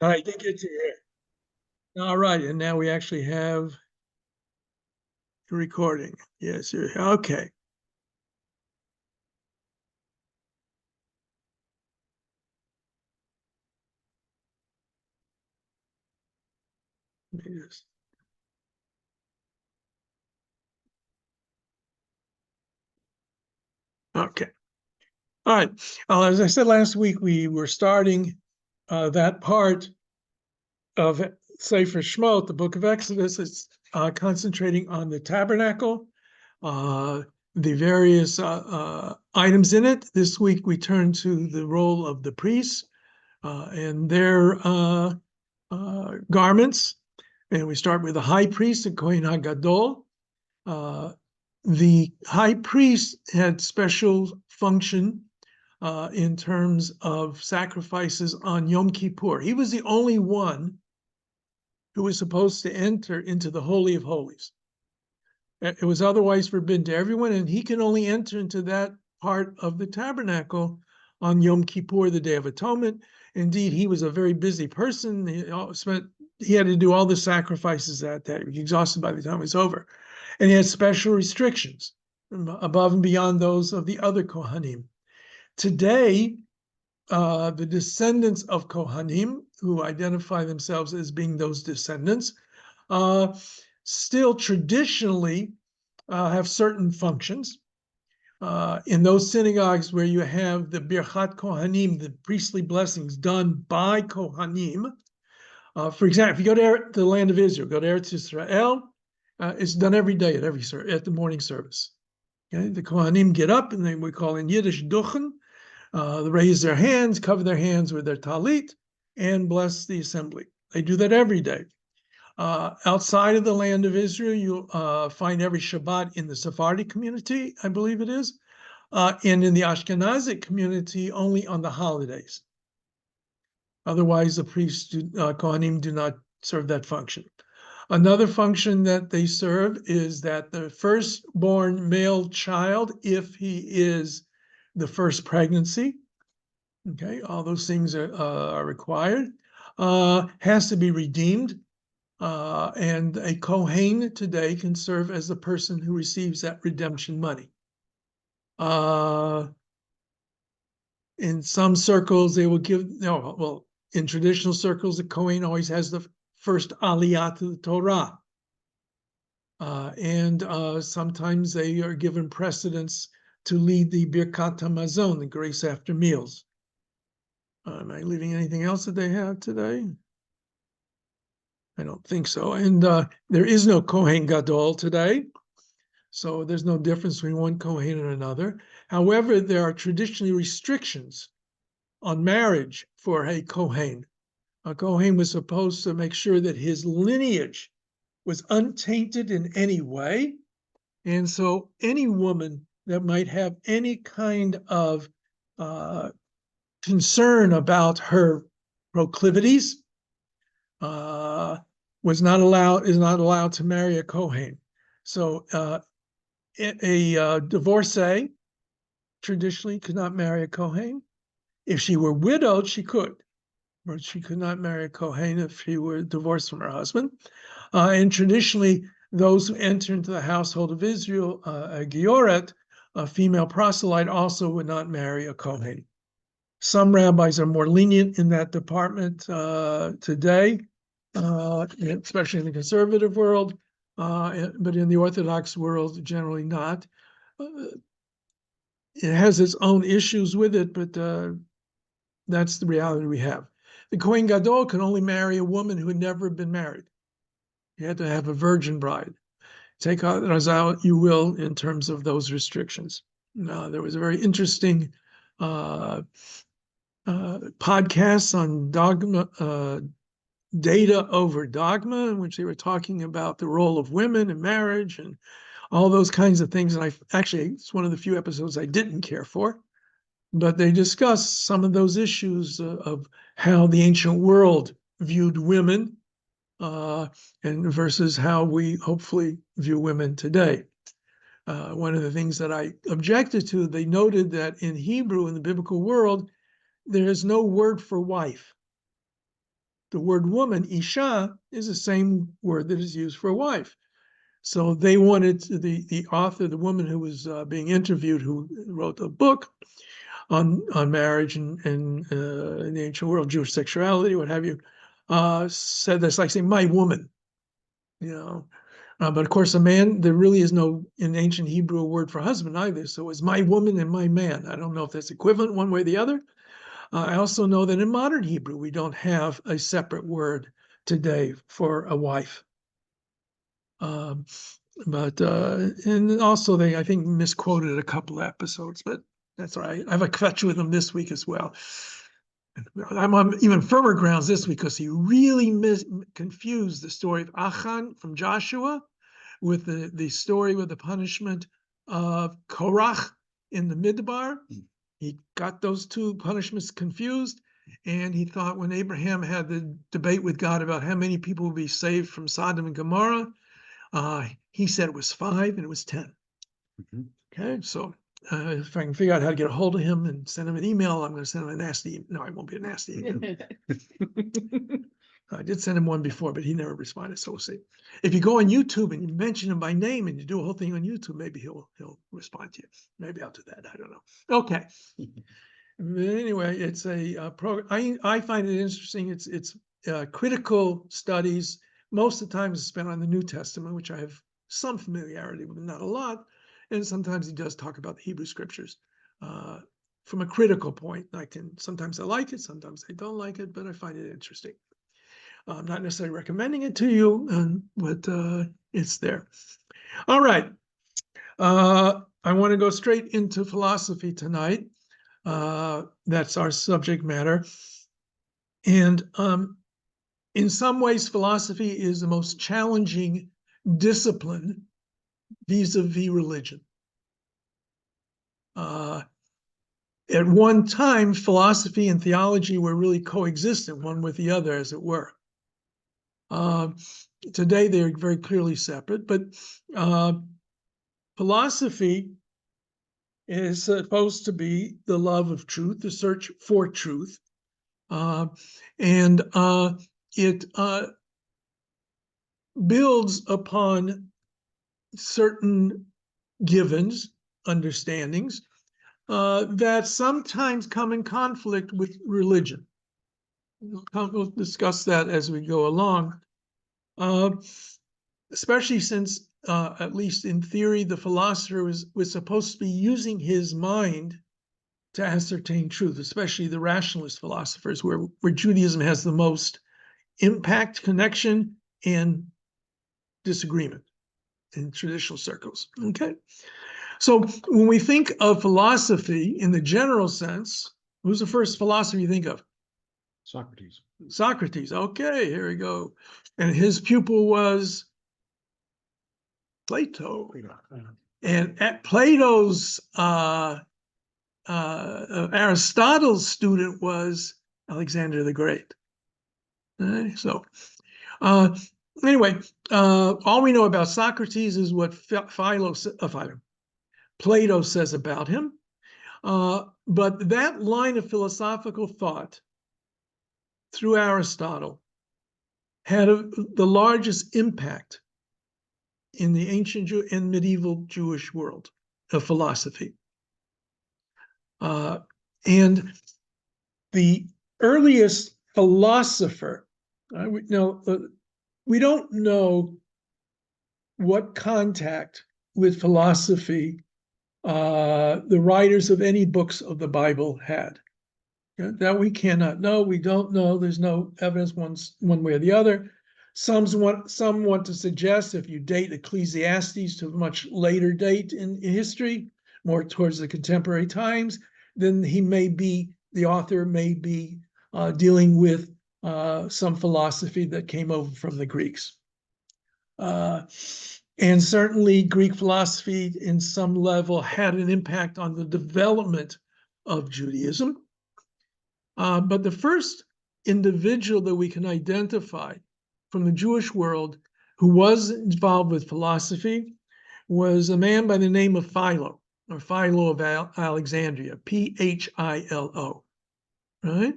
I did get you here. All right, and now we actually have the recording. Yes, you're okay. Let me just- Okay. All right. As I said last week, we were starting that part of Sefer Shemot, the book of Exodus. It's concentrating on the tabernacle, uh, the various items in it. This week we turn to the role of the priests and their garments. And we start with the high priest, the Kohen HaGadol. Uh, the high priest had special function in terms of sacrifices on Yom Kippur. He was the only one who was supposed to enter into the Holy of Holies. It was otherwise forbidden to everyone, and he can only enter into that part of the tabernacle on Yom Kippur, the Day of Atonement. Indeed, he was a very busy person. He had to do all the sacrifices that day. He was exhausted by the time it was over. And he had special restrictions above and beyond those of the other Kohanim. Today, the descendants of Kohanim, who identify themselves as being those descendants, still traditionally have certain functions. In those synagogues where you have the Birchat Kohanim, the priestly blessings done by Kohanim, for example, if you go to the land of Israel, go to Eretz Yisrael, it's done every day at the morning service. Okay? The Kohanim get up and we call in Yiddish duchen. They raise their hands, cover their hands with their talit, and bless the assembly. They do that every day. Outside of the land of Israel, you'll find every Shabbat in the Sephardi community, I believe it is, and in the Ashkenazic community only on the holidays. Otherwise, the priests, Kohanim, do not serve that function. Another function that they serve is that the firstborn male child, if he is the first pregnancy, okay, all those things are required, has to be redeemed. And a Kohen today can serve as the person who receives that redemption money. In some circles, they will give, no, well, in traditional circles, the Kohen always has the first aliyah to the Torah. And sometimes they are given precedence to lead the Birkat HaMazon, the grace after meals. Am I leaving anything else that they have today? I don't think so. And there is no Kohen Gadol today. So there's no difference between one Kohen and another. However, there are traditionally restrictions on marriage for a Kohen. A Kohen was supposed to make sure that his lineage was untainted in any way. And so any woman that might have any kind of concern about her proclivities is not allowed to marry a Kohen. So a divorcee traditionally could not marry a Kohen. If she were widowed, she could, but she could not marry a Kohen if she were divorced from her husband. And traditionally, those who enter into the household of Israel, a Gioret, a female proselyte, also would not marry a Kohen. Some rabbis are more lenient in that department today, especially in the conservative world, but in the Orthodox world, generally not. It has its own issues with it, but that's the reality we have. The Kohen Gadol can only marry a woman who had never been married. You had to have a virgin bride. Take as out you will in terms of those restrictions. There was a very interesting podcast on dogma, data over dogma, in which they were talking about the role of women in marriage and all those kinds of things. And it's one of the few episodes I didn't care for, but they discussed some of those issues of how the ancient world viewed women and versus how we hopefully view women today. One of the things that I objected to, they noted that in Hebrew, in the biblical world, there is no word for wife. the word woman, isha, is the same word that is used for wife. So they wanted the author, the woman who was being interviewed, who wrote a book on marriage and in the ancient world, Jewish sexuality, what have you, said that's like saying my woman, you know. But of course, a man, there really is no in ancient Hebrew a word for husband either. So it's my woman and my man. I don't know if that's equivalent one way or the other. I also know that in modern Hebrew, we don't have a separate word today for a wife. And also they, I think, misquoted a couple of episodes, but that's all right. I have a kvetch with him this week as well. I'm on even firmer grounds this week because he really confused the story of Achan from Joshua with the story with the punishment of Korach in the Midbar. He got those two punishments confused, and he thought when Abraham had the debate with God about how many people would be saved from Sodom and Gomorrah, he said it was 5 and it was 10. Mm-hmm. Okay, so if I can figure out how to get a hold of him and send him an email, I'm going to send him a nasty. No, it won't be a nasty email. I did send him one before, but he never responded. So we'll see. If you go on YouTube and you mention him by name and you do a whole thing on YouTube, maybe he'll respond to you. Maybe I'll do that. I don't know. Okay. Anyway, it's a program. I find it interesting. It's critical studies. Most of the time it's spent on the New Testament, which I have some familiarity with, not a lot. And sometimes he does talk about the Hebrew scriptures from a critical point. Sometimes I like it, sometimes I don't like it, but I find it interesting. I'm not necessarily recommending it to you, but it's there. All right. I want to go straight into philosophy tonight. That's our subject matter. And in some ways, philosophy is the most challenging discipline vis-a-vis religion. At one time, philosophy and theology were really coexistent, one with the other, as it were. Today, they're very clearly separate, but philosophy is supposed to be the love of truth, the search for truth, and it builds upon certain givens, understandings, that sometimes come in conflict with religion. We'll discuss that as we go along, especially since, at least in theory, the philosopher was supposed to be using his mind to ascertain truth, especially the rationalist philosophers, where Judaism has the most impact, connection, and disagreement in traditional circles. Okay. So when we think of philosophy in the general sense, who's the first philosopher you think of? Socrates. Socrates. Okay, here we go. And his pupil was Plato. And at Plato's, Aristotle's student was Alexander the Great. So anyway, all we know about Socrates is what Plato says about him. But that line of philosophical thought through Aristotle had the largest impact in the ancient and medieval Jewish world of philosophy. And the earliest philosopher, we don't know what contact with philosophy the writers of any books of the Bible had. That we cannot know. We don't know. There's no evidence one way or the other. Some want to suggest if you date Ecclesiastes to a much later date in history, more towards the contemporary times, then the author may be dealing with some philosophy that came over from the Greeks. And certainly Greek philosophy in some level had an impact on the development of Judaism. But the first individual that we can identify from the Jewish world who was involved with philosophy was a man by the name of Philo, or Philo of Alexandria, Philo, right?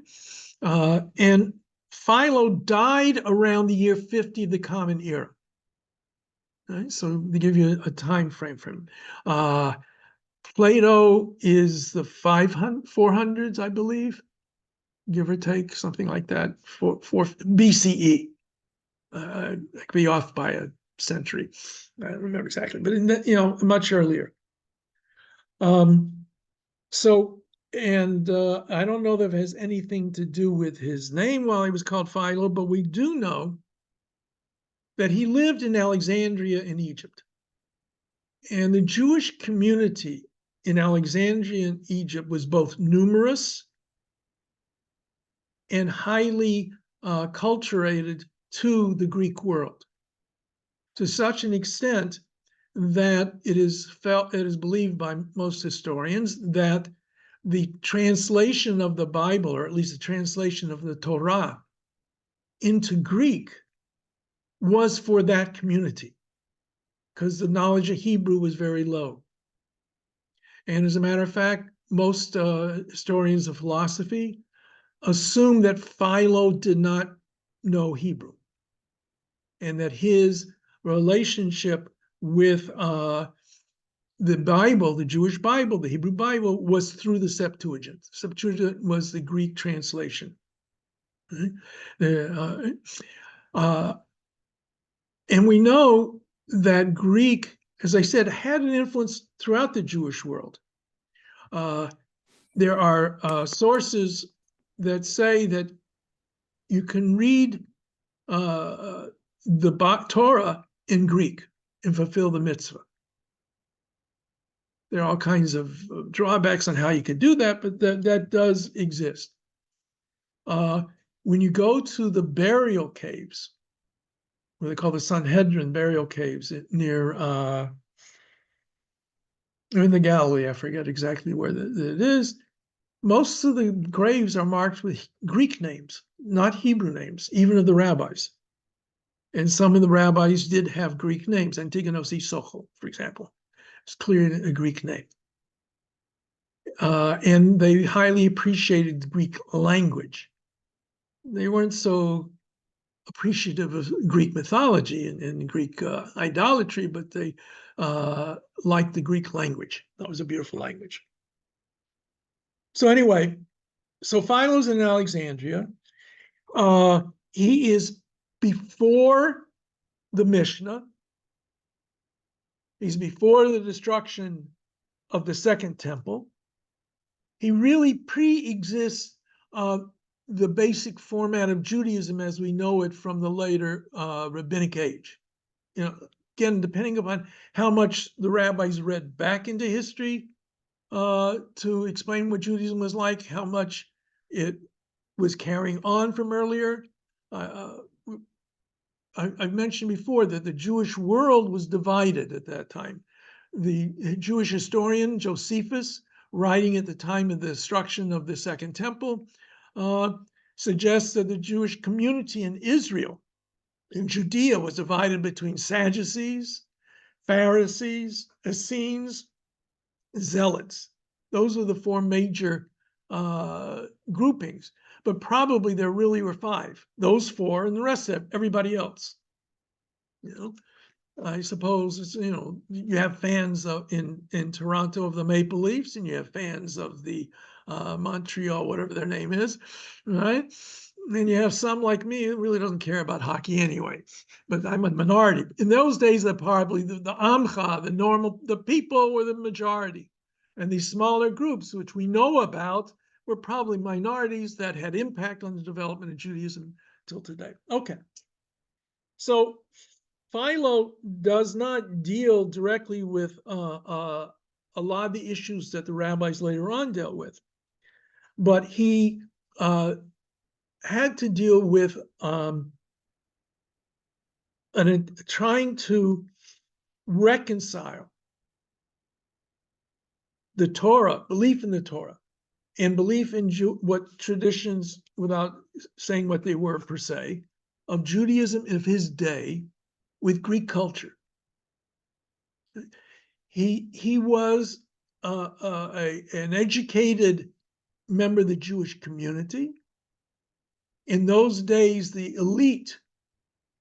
And Philo died around the year 50 of the Common Era. Right? So to give you a time frame for him. Plato is the 400s, I believe, give or take, something like that, for BCE. I could be off by a century. I don't remember exactly, but much earlier. So, and I don't know that it has anything to do with his name while he was called Philo, but we do know that he lived in Alexandria in Egypt. And the Jewish community in Alexandria and Egypt was both numerous and highly culturated to the Greek world, to such an extent that it is believed by most historians that the translation of the Bible, or at least the translation of the Torah, into Greek was for that community, because the knowledge of Hebrew was very low. And as a matter of fact, most historians of philosophy assume that Philo did not know Hebrew, and that his relationship with the Bible, the Jewish Bible, the Hebrew Bible, was through the Septuagint. Septuagint was the Greek translation. Right? And we know that Greek, as I said, had an influence throughout the Jewish world. There are sources that say that you can read the Torah in Greek and fulfill the mitzvah. There are all kinds of drawbacks on how you can do that, but that does exist. When you go to the burial caves, what they call the Sanhedrin burial caves near in the Galilee, I forget exactly where it is. Most of the graves are marked with Greek names, not Hebrew names, even of the rabbis. And some of the rabbis did have Greek names. Antigonos Isochel, for example, it's clearly a Greek name. And they highly appreciated the Greek language. They weren't so appreciative of Greek mythology and Greek idolatry, but they liked the Greek language. That was a beautiful language. So anyway, so Philo's in Alexandria. He is before the Mishnah. He's before the destruction of the Second Temple. He really pre-exists the basic format of Judaism as we know it from the later rabbinic age. Again, depending upon how much the rabbis read back into history to explain what Judaism was like, how much it was carrying on from earlier. I've mentioned before that the Jewish world was divided at that time. The Jewish historian Josephus, writing at the time of the destruction of the Second Temple, suggests that the Jewish community in Israel, in Judea, was divided between Sadducees, Pharisees, Essenes, Zealots. Those are the four major groupings, but probably there really were five. Those four and the rest of everybody else. I suppose it's, you have fans in Toronto of the Maple Leafs, and you have fans of the Montreal, whatever their name is, right? And then you have some like me who really doesn't care about hockey anyway, but I'm a minority. In those days, that probably the Amcha, the people were the majority. And these smaller groups, which we know about, were probably minorities that had impact on the development of Judaism till today. Okay. So Philo does not deal directly with a lot of the issues that the rabbis later on dealt with, but he had to deal with trying to reconcile the Torah, belief in the Torah, and belief in what traditions, without saying what they were per se, of Judaism of his day with Greek culture. He was an educated member of the Jewish community. In those days, the elite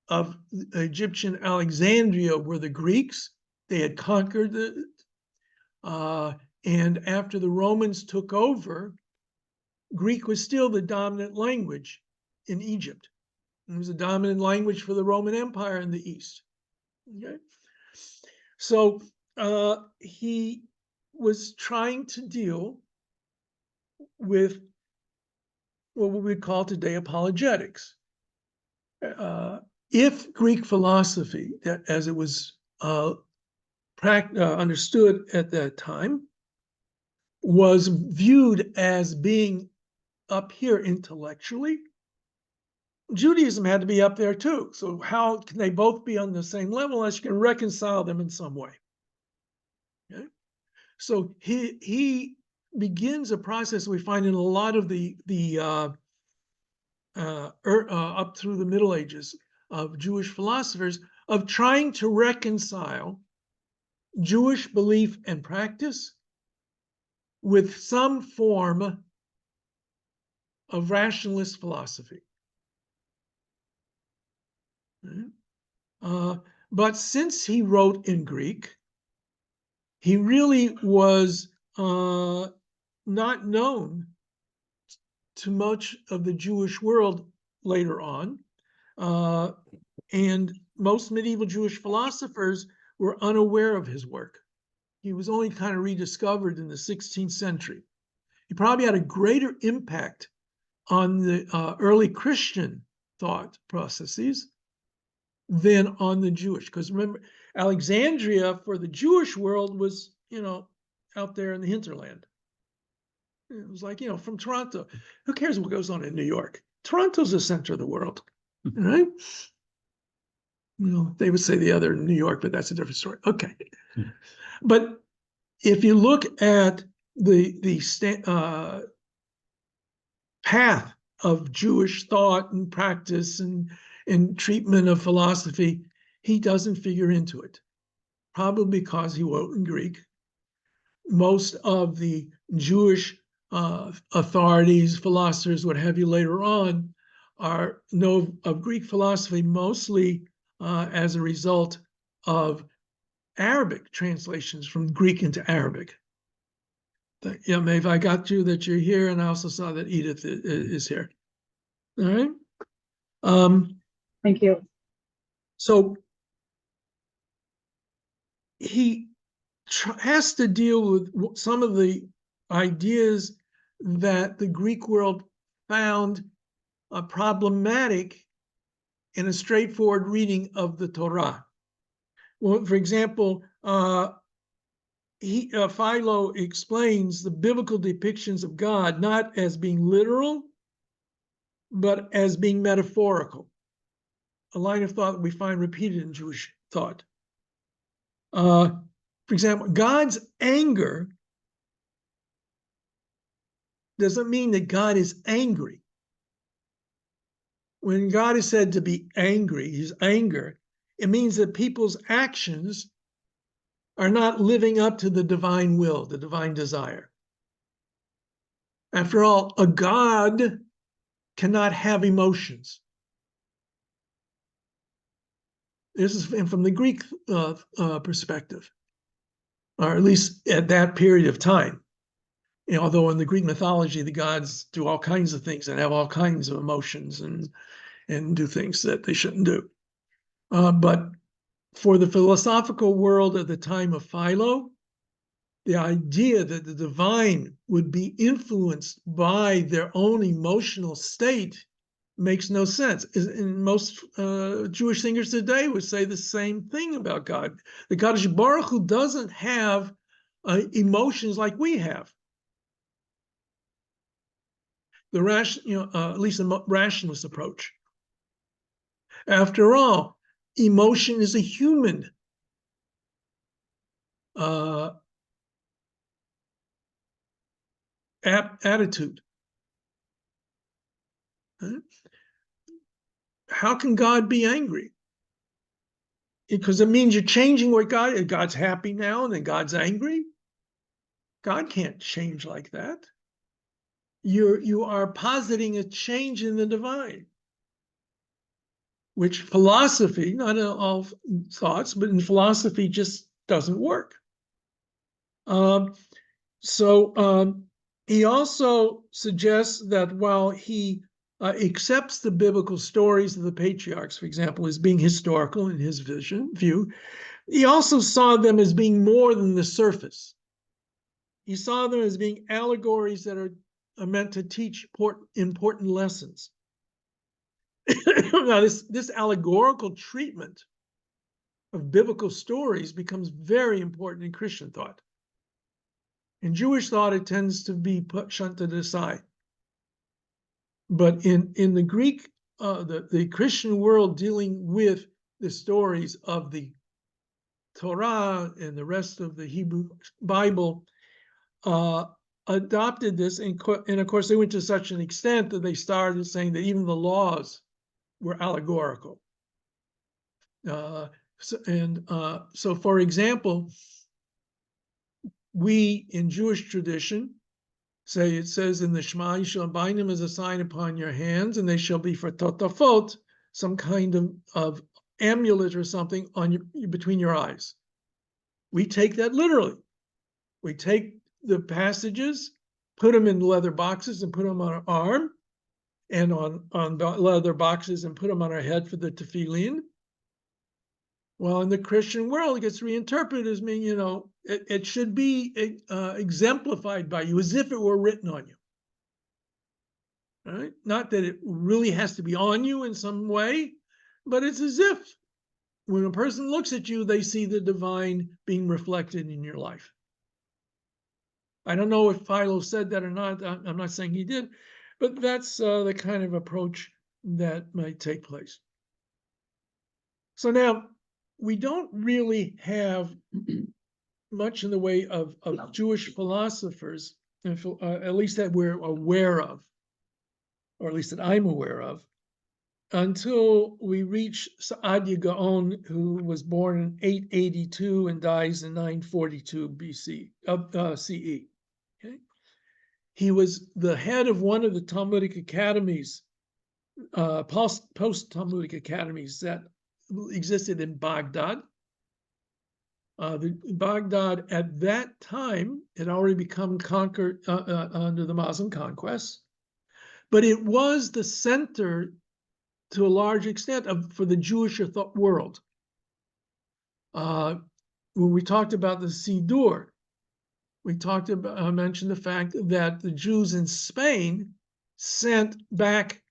of Egyptian Alexandria were the Greeks. They had conquered and after the Romans took over, Greek was still the dominant language in Egypt. It was a dominant language for the Roman Empire in the East. Okay? So he was trying to deal with what we would call today apologetics. If Greek philosophy, as it was understood at that time, was viewed as being up here intellectually, Judaism had to be up there too. So how can they both be on the same level unless you can reconcile them in some way? Okay? So he begins a process we find in a lot of the up through the Middle Ages of Jewish philosophers of trying to reconcile Jewish belief and practice with some form of rationalist philosophy. But since he wrote in Greek, he really was not known to much of the Jewish world later on. And most medieval Jewish philosophers were unaware of his work. He was only kind of rediscovered in the 16th century. He probably had a greater impact on the early Christian thought processes than on the Jewish. Because remember, Alexandria for the Jewish world was, out there in the hinterland. It was like, from Toronto. Who cares what goes on in New York? Toronto's the center of the world, right? They would say the other in New York, but that's a different story. Okay. But if you look at the path of Jewish thought and practice and treatment of philosophy, he doesn't figure into it. Probably because he wrote in Greek. Most of the Jewish authorities, philosophers, what have you, later on, know of Greek philosophy mostly as a result of Arabic translations from Greek into Arabic. Yeah, Maeve, I got you that you're here, and I also saw that Edith is here. All right. Thank you. So he has to deal with some of the ideas that the Greek world found problematic in a straightforward reading of the Torah. Well, for example, Philo explains the biblical depictions of God not as being literal, but as being metaphorical, a line of thought that we find repeated in Jewish thought. For example, God's anger doesn't mean that God is angry. When God is said to be angry, his anger, it means that people's actions are not living up to the divine will, the divine desire. After all, a God cannot have emotions. This is from the Greek perspective, or at least at that period of time. Although in the Greek mythology, the gods do all kinds of things and have all kinds of emotions and do things that they shouldn't do. But for the philosophical world at the time of Philo, the idea that the divine would be influenced by their own emotional state makes no sense. And most Jewish thinkers today would say the same thing about God. The Kadosh Baruch Hu doesn't have emotions like we have. At least a rationalist approach. After all, emotion is a human attitude. How can God be angry? Because it means you're changing what God's happy now and then God's angry. God can't change like that. you are positing a change in the divine, which philosophy, not in all thoughts, but in philosophy just doesn't work. He also suggests that while he accepts the biblical stories of the patriarchs, for example, as being historical in his view, he also saw them as being more than the surface. He saw them as being allegories that are meant to teach important lessons. Now, this allegorical treatment of biblical stories becomes very important in Christian thought. In Jewish thought, it tends to be shunted aside. But in the Greek, the Christian world dealing with the stories of the Torah and the rest of the Hebrew Bible adopted this. And of course, they went to such an extent that they started saying that even the laws were allegorical. So, for example, we in Jewish tradition say, it says in the Shema, you shall bind them as a sign upon your hands, and they shall be for totafot, some kind of amulet or something on between your eyes. We take that literally. We take the passages, put them in leather boxes and put them on our arm, and on leather boxes and put them on our head for the tefillin. Well, in the Christian world, it gets reinterpreted as meaning, it should be exemplified by you as if it were written on you. Right? Not that it really has to be on you in some way, but it's as if when a person looks at you, they see the divine being reflected in your life. I don't know if Philo said that or not. I'm not saying he did, but that's the kind of approach that might take place. So now, we don't really have much in the way of Jewish philosophers, at least that we're aware of, or at least that I'm aware of, until we reach Saadia Gaon, who was born in 882 and dies in 942 BC, CE. Okay? He was the head of one of the Talmudic academies, post-Talmudic academies that existed in Baghdad. Baghdad at that time had already become conquered under the Muslim conquest, but it was the center to a large extent for the Jewish world. When we talked about the Siddur, we mentioned the fact that the Jews in Spain sent back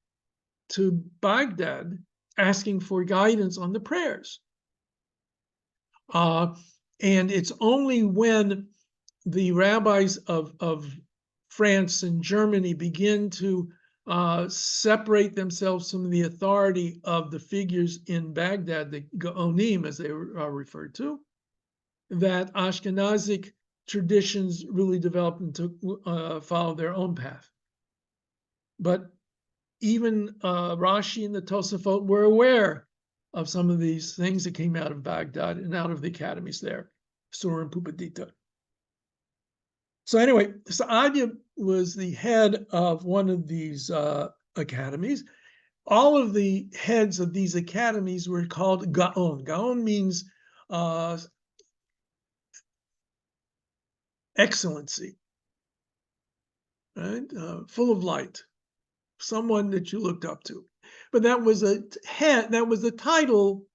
to Baghdad asking for guidance on the prayers. And it's only when the rabbis of France and Germany begin to separate themselves from the authority of the figures in Baghdad, the Gaonim, as they are referred to, that Ashkenazic traditions really developed and followed their own path. But even Rashi and the Tosafot were aware of some of these things that came out of Baghdad and out of the academies there, Sur and Pumbedita. So anyway, Saadia was the head of one of these academies. All of the heads of these academies were called Gaon. Gaon means excellency, right? Full of light, someone that you looked up to. But that was the title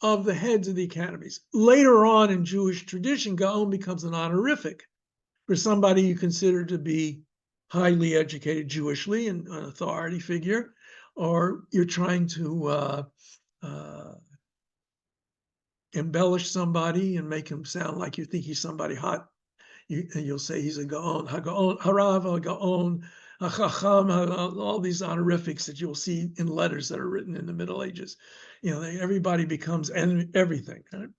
of the heads of the academies. Later on in Jewish tradition, Gaon becomes an honorific for somebody you consider to be highly educated Jewishly and an authority figure, or you're trying to embellish somebody and make him sound like you think he's somebody hot. You'll say he's a Gaon, Harav, a Gaon, a Chacham, all these honorifics that you'll see in letters that are written in the Middle Ages. Everybody becomes everything. Right?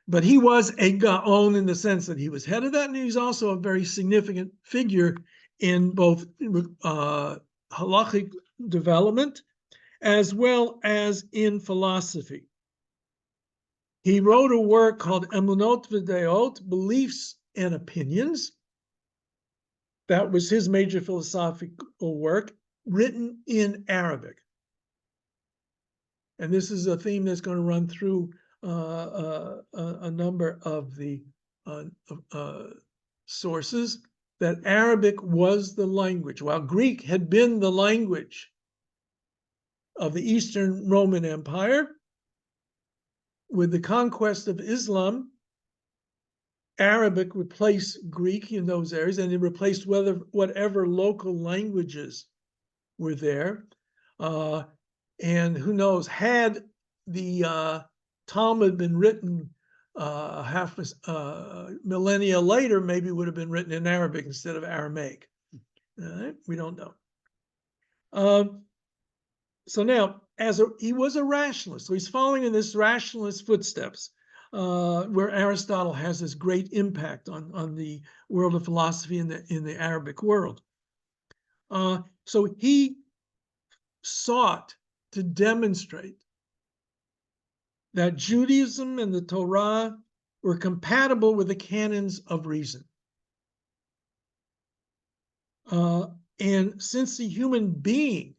But he was a Gaon in the sense that he was head of that, and he's also a very significant figure in both halachic development as well as in philosophy. He wrote a work called Emunot V'Deot, Beliefs and Opinions. That was his major philosophical work, written in Arabic. And this is a theme that's going to run through a number of the sources, that Arabic was the language, while Greek had been the language of the Eastern Roman Empire. With the conquest of Islam, Arabic replaced Greek in those areas, and it replaced whatever local languages were there. And who knows, had the Talmud been written half a millennia later, maybe it would have been written in Arabic instead of Aramaic. We don't know. So now, he was a rationalist, so he's following in this rationalist footsteps, where Aristotle has this great impact on the world of philosophy in the Arabic world. So he sought to demonstrate that Judaism and the Torah were compatible with the canons of reason. And since the human being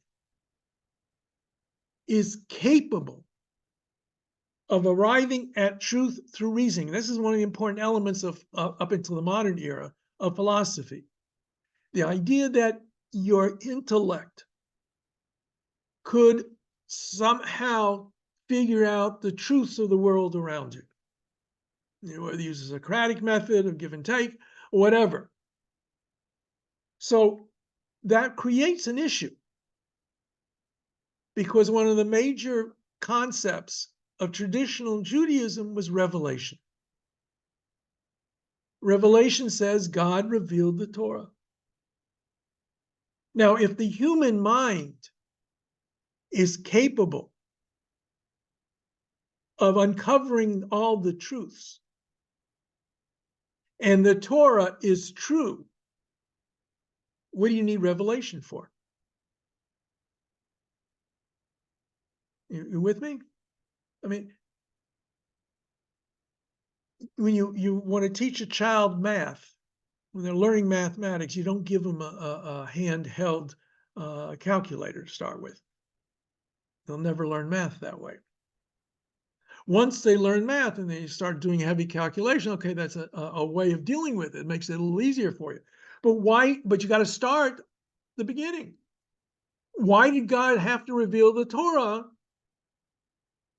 is capable of arriving at truth through reasoning, this is one of the important elements of up until the modern era of philosophy. The idea that your intellect could somehow figure out the truths of the world around you. Whether you use a Socratic method of give and take, or whatever. So that creates an issue, because one of the major concepts of traditional Judaism was revelation. Revelation says God revealed the Torah. Now, if the human mind is capable of uncovering all the truths, and the Torah is true, what do you need revelation for? You with me? I mean, when you want to teach a child math, when they're learning mathematics, you don't give them a handheld calculator to start with. They'll never learn math that way. Once they learn math and they start doing heavy calculation, okay, that's a way of dealing with it. It makes it a little easier for you. But why? But you got to start the beginning. Why did God have to reveal the Torah?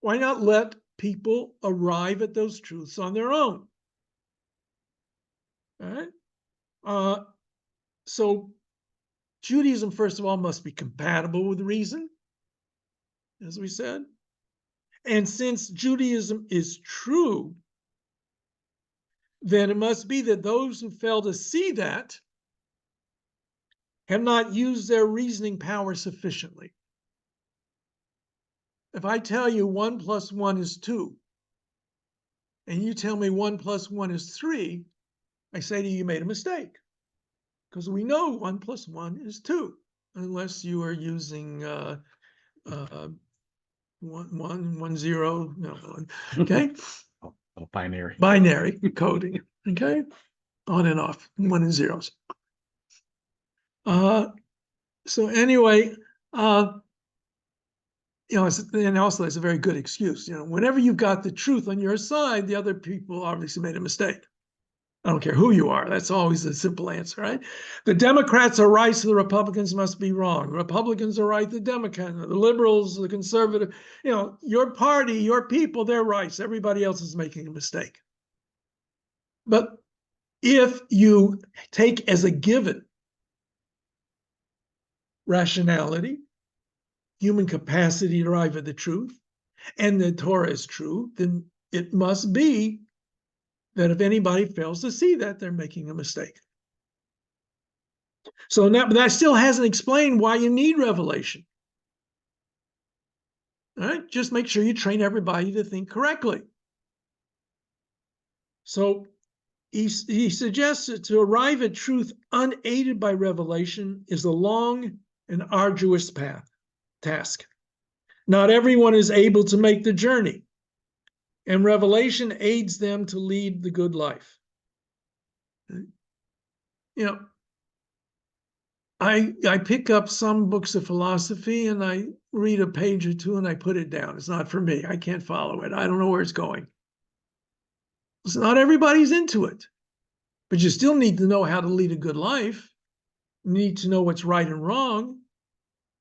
Why not let people arrive at those truths on their own? All right. So Judaism, first of all, must be compatible with reason, as we said. And since Judaism is true, then it must be that those who fail to see that have not used their reasoning power sufficiently. If I tell you 1 + 1 is 2, and you tell me 1 + 1 is 3, I say to you, you made a mistake. Because we know 1 + 1 is 2, unless you are using 1 0, no, okay? Binary. Binary coding, okay? On and off, 1 and zeros. So anyway, and also that's a very good excuse. Whenever you've got the truth on your side, the other people obviously made a mistake. I don't care who you are. That's always the simple answer, right? The Democrats are right, so the Republicans must be wrong. Republicans are right, the Democrats, the liberals, the conservative, your party, your people, they're right. So everybody else is making a mistake. But if you take as a given rationality, human capacity to arrive at the truth, and the Torah is true, then it must be that if anybody fails to see that, they're making a mistake. So now, but that still hasn't explained why you need revelation. All right, just make sure you train everybody to think correctly. So he suggests that to arrive at truth unaided by revelation is a long and arduous task. Not everyone is able to make the journey, and revelation aids them to lead the good life. I pick up some books of philosophy and I read a page or two and I put it down. It's not for me. I can't follow it. I don't know where it's going. So not everybody's into it, but you still need to know how to lead a good life. You need to know what's right and wrong.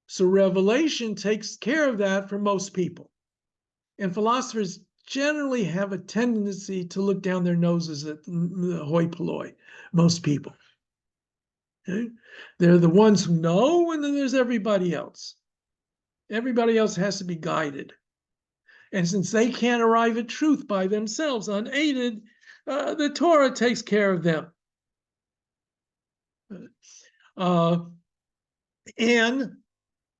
So revelation takes care of that for most people. And philosophers generally have a tendency to look down their noses at the hoi polloi, most people. Okay? They're the ones who know, and then there's everybody else. Everybody else has to be guided. And since they can't arrive at truth by themselves unaided, the Torah takes care of them. And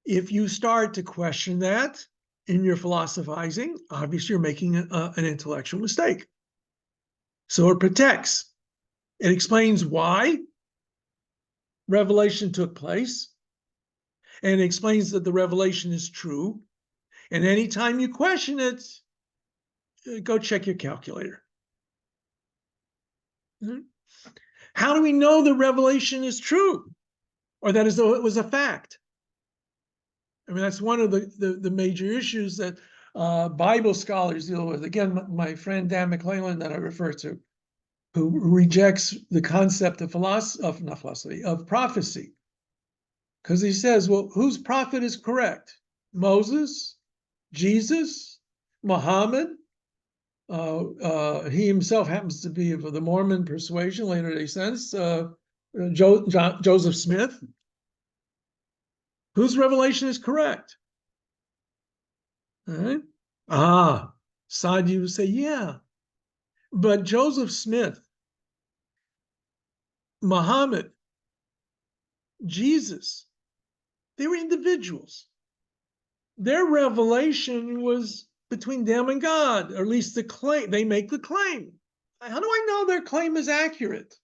if you start to question that in your philosophizing, obviously you're making an intellectual mistake. So it protects. It explains why revelation took place, and it explains that the revelation is true. And anytime you question it, go check your calculator. How do we know the revelation is true, or that as though it was a fact? I mean, that's one of the major issues that Bible scholars deal with. Again, my friend Dan McClellan that I refer to, who rejects the concept of of prophecy. Because he says, well, whose prophet is correct? Moses, Jesus, Muhammad? He himself happens to be of the Mormon persuasion, Latter-day Saints, Joseph Smith. Whose revelation is correct? All right. Sadi would say, yeah. But Joseph Smith, Muhammad, Jesus, they were individuals. Their revelation was between them and God, or at least the claim. They make the claim. How do I know their claim is accurate?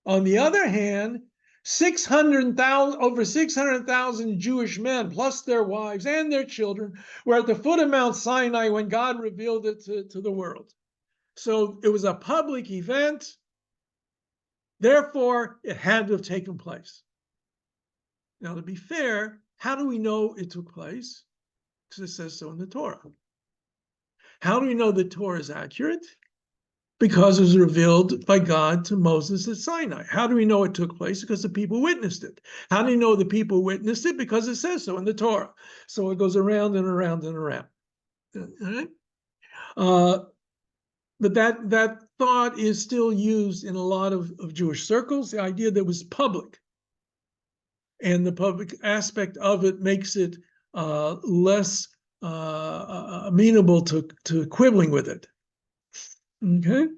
On the other hand, over 600,000 Jewish men, plus their wives and their children, were at the foot of Mount Sinai when God revealed it to the world. So it was a public event. Therefore, it had to have taken place. Now, to be fair, how do we know it took place? Because it says so in the Torah. How do we know the Torah is accurate? Because it was revealed by God to Moses at Sinai. How do we know it took place? Because the people witnessed it. How do we know the people witnessed it? Because it says so in the Torah. So it goes around and around and around. All right? But that thought is still used in a lot of Jewish circles, the idea that it was public. And the public aspect of it makes it less amenable to quibbling with it. Okay?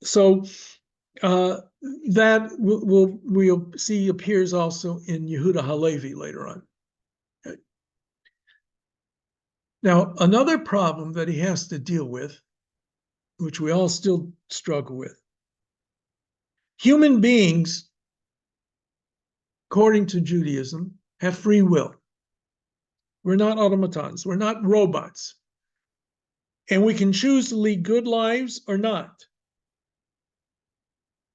So that we'll see appears also in Yehuda Halevi later on. Okay. Now, another problem that he has to deal with, which we all still struggle with, human beings, according to Judaism, have free will. We're not automatons. We're not robots. And we can choose to lead good lives or not.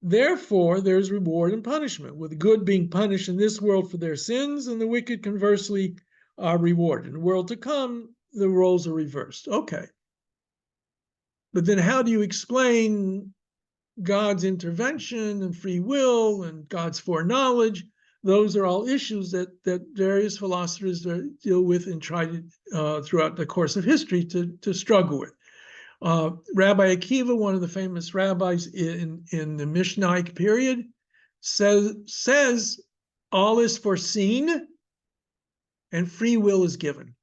Therefore, there's reward and punishment, with the good being punished in this world for their sins, and the wicked, conversely, are rewarded. In the world to come, the roles are reversed. Okay. But then how do you explain God's intervention and free will and God's foreknowledge? Those are all issues that various philosophers deal with and try to, throughout the course of history, to struggle with. Rabbi Akiva, one of the famous rabbis in the Mishnaic period, says all is foreseen and free will is given.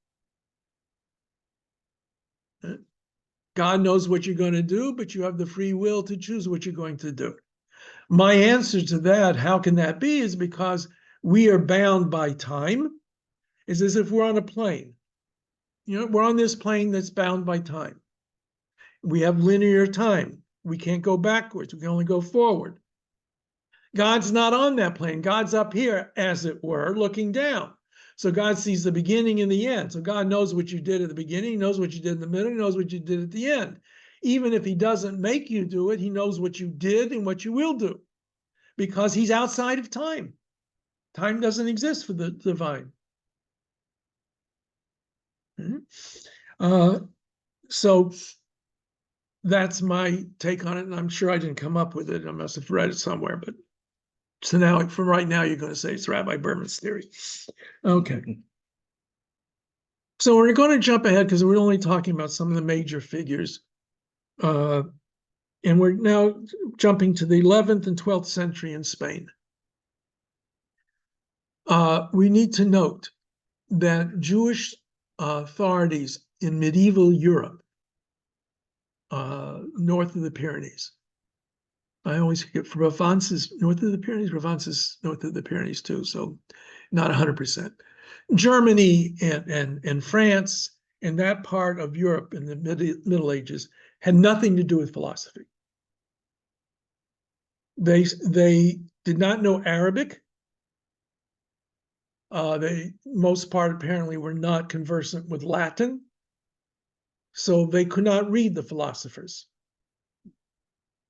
God knows what you're going to do, but you have the free will to choose what you're going to do. My answer to that, how can that be, is because we are bound by time. It's as if we're on a plane. We're on this plane that's bound by time. We have linear time. We can't go backwards. We can only go forward. God's not on that plane. God's up here, as it were, looking down. So God sees the beginning and the end. So God knows what you did at the beginning. He knows what you did in the middle. He knows what you did at the end. Even if he doesn't make you do it, he knows what you did and what you will do. because he's outside of time. Time doesn't exist for the divine. So that's my take on it, and I'm sure I didn't come up with it. I must have read it somewhere, but so now, for right now, you're going to say it's Rabbi Berman's theory. Okay. So we're going to jump ahead because we're only talking about some of the major figures. And we're now jumping to the 11th and 12th century in Spain. We need to note that Jewish authorities in medieval Europe, north of the Pyrenees, I always forget, Provence is north of the Pyrenees, Provence is north of the Pyrenees too, so not 100%. Germany and France and that part of Europe in the Middle Ages had nothing to do with philosophy. They did not know Arabic. They, most part, apparently were not conversant with Latin, so they could not read the philosophers.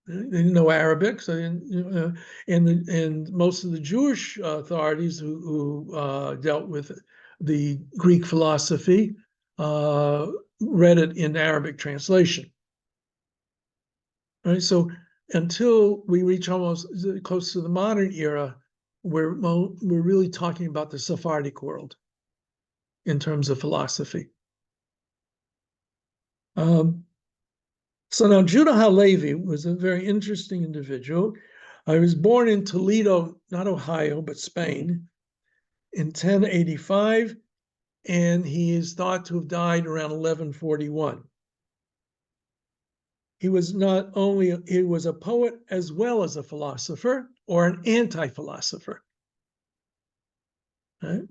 They didn't know Arabic, so and most of the Jewish authorities who dealt with the Greek philosophy read it in Arabic translation. All right, so until we reach almost close to the modern era, we're really talking about the Sephardic world in terms of philosophy. So now Judah HaLevi was a very interesting individual. He was born in Toledo, not Ohio, but Spain, in 1085, and he is thought to have died around 1141. He was a poet as well as a philosopher, or an anti-philosopher. Right?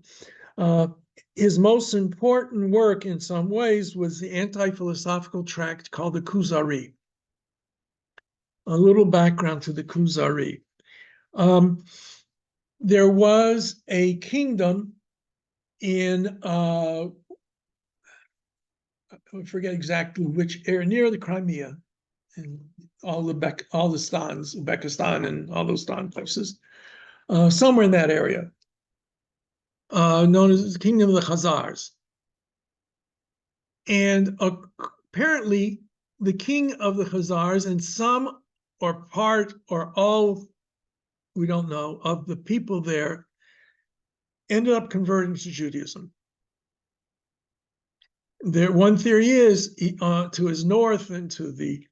His most important work in some ways was the anti-philosophical tract called the Kuzari. A little background to the Kuzari. There was a kingdom in, I forget exactly which area, near the Crimea, and all the stans, Uzbekistan and all those stan places, somewhere in that area, known as the Kingdom of the Khazars. And apparently the king of the Khazars and some or part or all, we don't know, of the people there ended up converting to Judaism. One theory is to his north and to the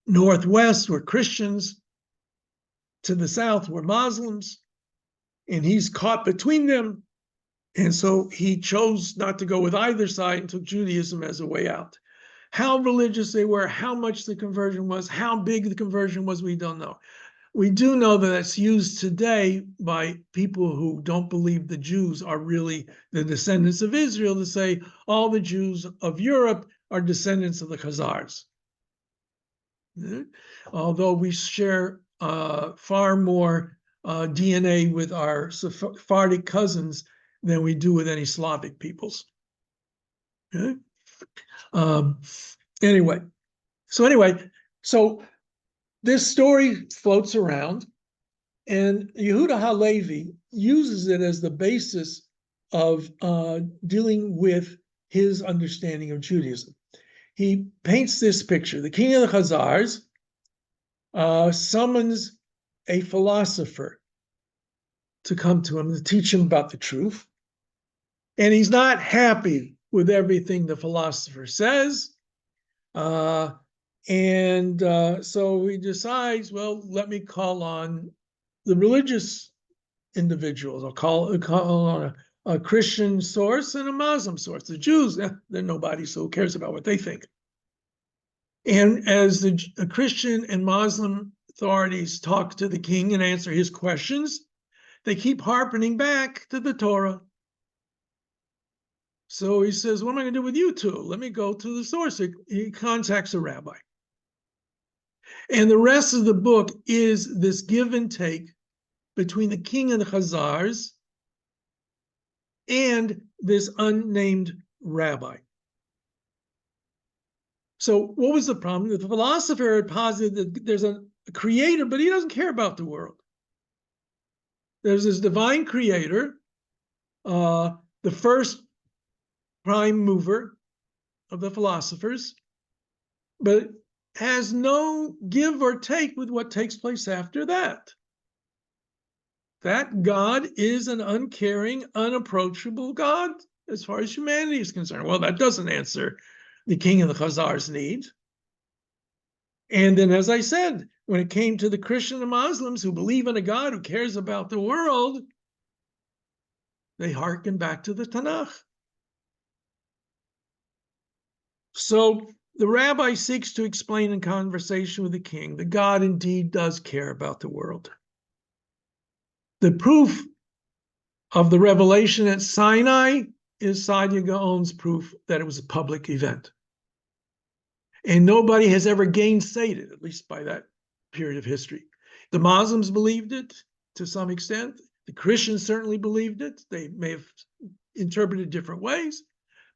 northwest were Christians, to the south were Muslims, and he's caught between them. And so he chose not to go with either side and took Judaism as a way out. How religious they were, how much the conversion was, how big the conversion was, we don't know. We do know that it's used today by people who don't believe the Jews are really the descendants of Israel to say all the Jews of Europe are descendants of the Khazars. Although we share far more DNA with our Sephardic cousins than we do with any Slavic peoples. Okay? Anyway, so this story floats around, and Yehuda HaLevi uses it as the basis of dealing with his understanding of Judaism. He paints this picture. The king of the Khazars summons a philosopher to come to him to teach him about the truth. And he's not happy with everything the philosopher says. So he decides, well, let me call on the religious individuals. I'll call on a Christian source and a Muslim source. The Jews, they're nobody, so who cares about what they think? And as the Christian and Muslim authorities talk to the king and answer his questions, they keep harping back to the Torah. So he says, what am I going to do with you two? Let me go to the source. He contacts a rabbi. And the rest of the book is this give and take between the king of the Khazars and this unnamed rabbi. So what was the problem? The philosopher had posited that there's a creator, but he doesn't care about the world. There's this divine creator, the first prime mover of the philosophers, but has no give or take with what takes place after that. That God is an uncaring, unapproachable God as far as humanity is concerned. Well, that doesn't answer the king of the Khazars' need. And then, as I said, when it came to the Christian and Muslims who believe in a God who cares about the world, they hearken back to the Tanakh. So the rabbi seeks to explain in conversation with the king that God indeed does care about the world. The proof of the revelation at Sinai is Saadia Gaon's proof that it was a public event. And nobody has ever gainsaid it, at least by that period of history. The Muslims believed it to some extent. The Christians certainly believed it. They may have interpreted different ways,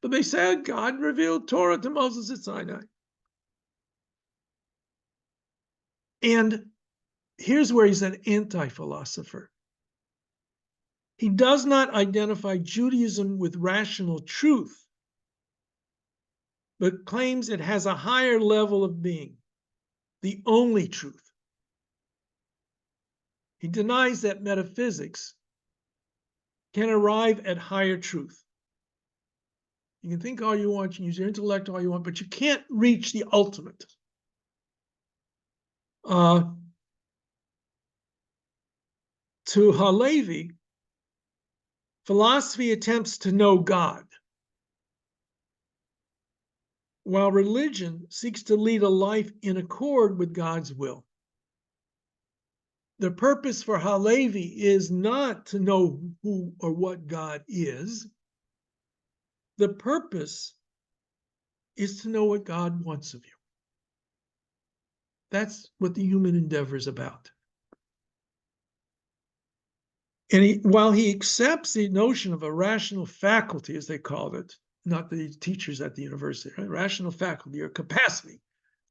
but they said God revealed Torah to Moses at Sinai. And here's where he's an anti-philosopher. He does not identify Judaism with rational truth, but claims it has a higher level of being, the only truth. He denies that metaphysics can arrive at higher truth. You can think all you want, you can use your intellect all you want, but you can't reach the ultimate. To Halevi, philosophy attempts to know God, while religion seeks to lead a life in accord with God's will. The purpose for Halevi is not to know who or what God is. The purpose is to know what God wants of you. That's what the human endeavor is about. And while he accepts the notion of a rational faculty, as they called it, not the teachers at the university, right? Rational faculty or capacity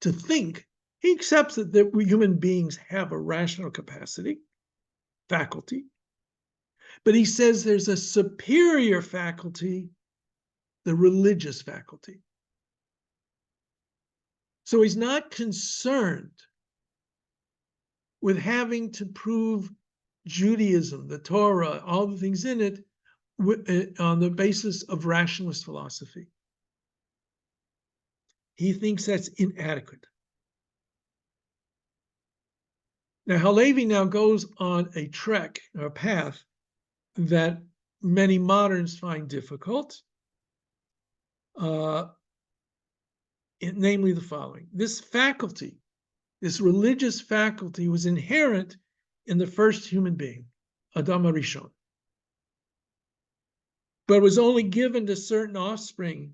to think, he accepts that we human beings have a rational capacity, faculty, but he says there's a superior faculty, the religious faculty. So he's not concerned with having to prove Judaism, the Torah, all the things in it, on the basis of rationalist philosophy. He thinks that's inadequate. Now, Halevi now goes on a trek, or a path, that many moderns find difficult, namely the following. This faculty, this religious faculty, was inherent in the first human being, Adam HaRishon, but was only given to certain offspring.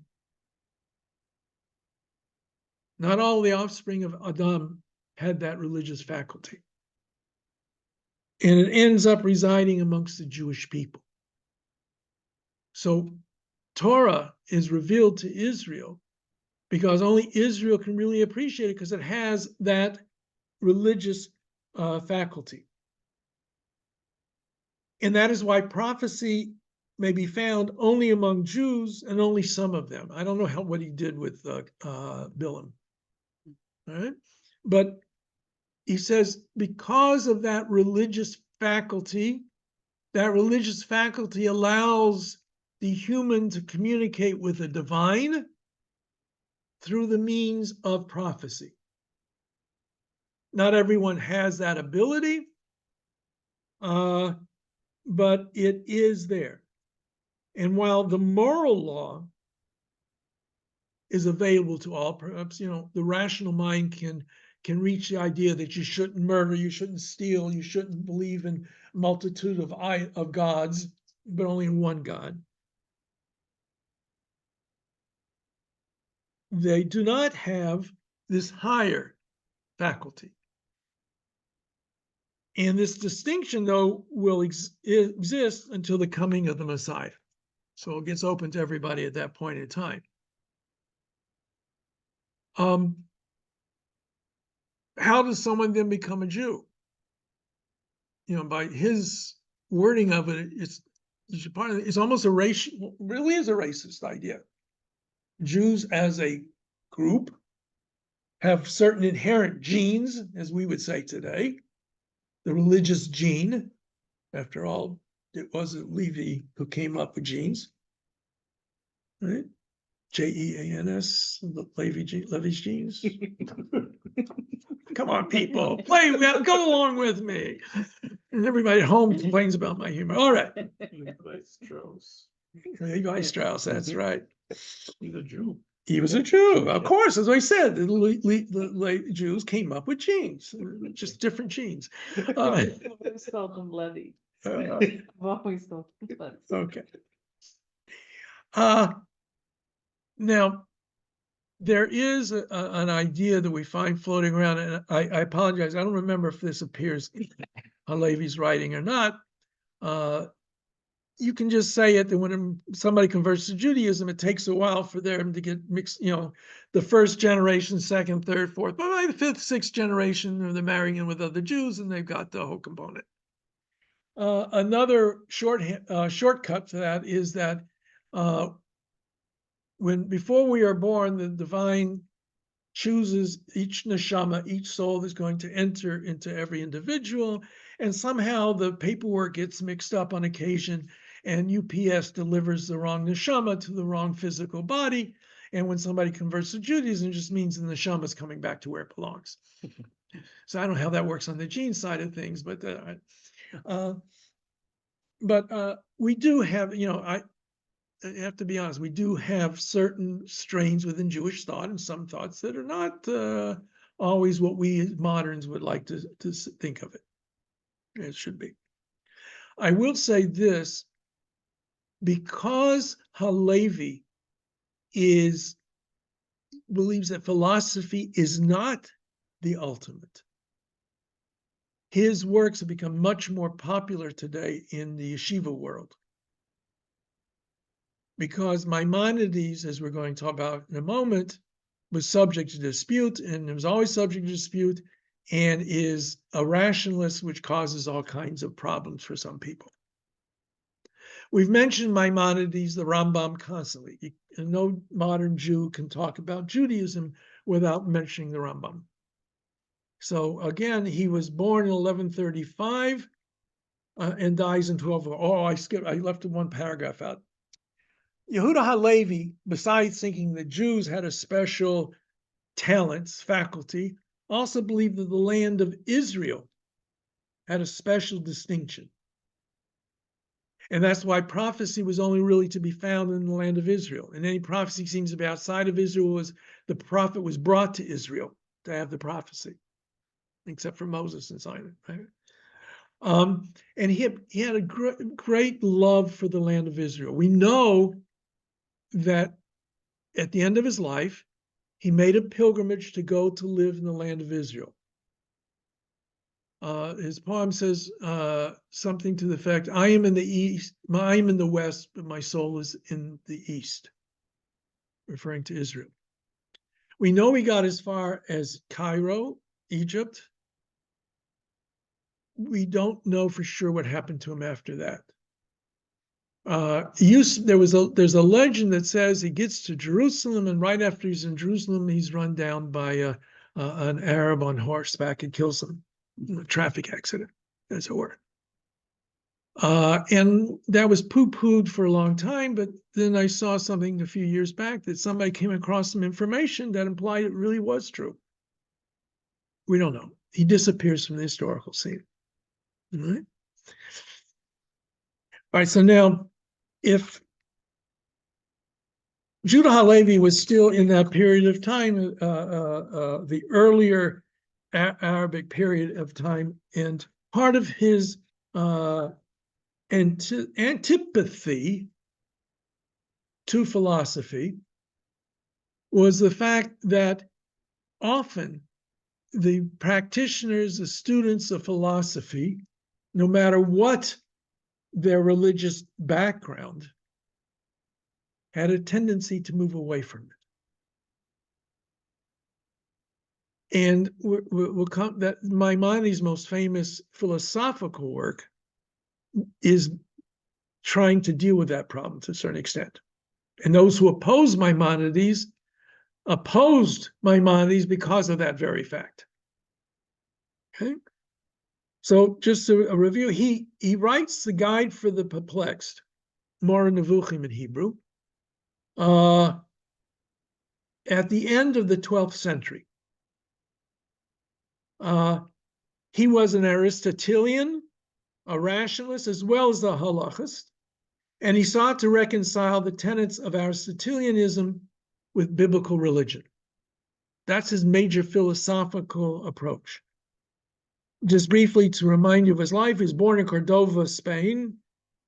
Not all the offspring of Adam had that religious faculty. And it ends up residing amongst the Jewish people. So Torah is revealed to Israel because only Israel can really appreciate it because it has that religious faculty. And that is why prophecy may be found only among Jews and only some of them. I don't know what he did with Bilam. All right? But he says because of that religious faculty allows the human to communicate with the divine through the means of prophecy. Not everyone has that ability, but it is there. And while the moral law is available to all, perhaps, the rational mind can reach the idea that you shouldn't murder, you shouldn't steal, you shouldn't believe in a multitude of gods, but only in one God. They do not have this higher faculty. And this distinction, though, will exist until the coming of the Messiah. So it gets open to everybody at that point in time. How does someone then become a Jew? By his wording of it, it's almost a racial, really is a racist idea. Jews as a group have certain inherent genes, as we would say today, the religious gene. After all, it wasn't Levi who came up with genes, right? Jeans, Levi's genes. Come on, people, play with, go along with me. And everybody at home complains about my humor. All right. Levi Strauss. Levi Strauss, that's right. He's a Jew. He was a Jew, of course, as I said, the Jews came up with genes, just different genes. I've always called them Levy. I've always called them Levy. Okay. Now, there is an idea that we find floating around, and I apologize, I don't remember if this appears in Halevi's writing or not. You can just say it that when somebody converts to Judaism, it takes a while for them to get mixed, the first generation, second, third, fourth, but by the fifth, sixth generation, they're marrying in with other Jews and they've got the whole component. Another shortcut to that is that before we are born, the divine chooses each neshama, each soul that's going to enter into every individual, and somehow the paperwork gets mixed up on occasion, and UPS delivers the wrong neshama to the wrong physical body. And when somebody converts to Judaism, it just means the neshama is coming back to where it belongs. So I don't know how that works on the gene side of things, but we do have, I have to be honest, we do have certain strains within Jewish thought and some thoughts that are not always what we as moderns would like to think of it. It should be. I will say this, because Halevi believes that philosophy is not the ultimate, his works have become much more popular today in the yeshiva world. Because Maimonides, as we're going to talk about in a moment, was subject to dispute, and it was always subject to dispute, and is a rationalist, which causes all kinds of problems for some people. We've mentioned Maimonides, the Rambam, constantly. No modern Jew can talk about Judaism without mentioning the Rambam. So again, he was born in 1135 and dies in 12. I left one paragraph out. Yehuda Halevi, besides thinking the Jews had a special talents, faculty, also believed that the land of Israel had a special distinction. And that's why prophecy was only really to be found in the land of Israel. And any prophecy seems to be outside of Israel the prophet was brought to Israel to have the prophecy, except for Moses and Sinai, right? And he had a great love for the land of Israel. We know that at the end of his life, he made a pilgrimage to go to live in the land of Israel. His poem says something to the effect, I am in the east, I am in the west, but my soul is in the east, referring to Israel. We know he got as far as Cairo, Egypt. We don't know for sure what happened to him after that. There's a legend that says he gets to Jerusalem, and right after he's in Jerusalem, he's run down by an Arab on horseback and kills him. A traffic accident, as it were. And that was poo-pooed for a long time, but then I saw something a few years back that somebody came across some information that implied it really was true. We don't know. He disappears from the historical scene. All right. All right, so now, if Judah Halevi was still in that period of time, the earlier Arabic period of time, and part of his antipathy to philosophy was the fact that often the practitioners, the students of philosophy, no matter what their religious background, had a tendency to move away from it. And we'll come that Maimonides' most famous philosophical work is trying to deal with that problem to a certain extent. And those who oppose Maimonides opposed Maimonides because of that very fact. Okay? So just a review, he writes the Guide for the Perplexed, Moreh Nevuchim in Hebrew, at the end of the 12th century. He was an Aristotelian, a rationalist, as well as a halachist, and he sought to reconcile the tenets of Aristotelianism with biblical religion. That's his major philosophical approach. Just briefly to remind you of his life, he was born in Cordova, Spain.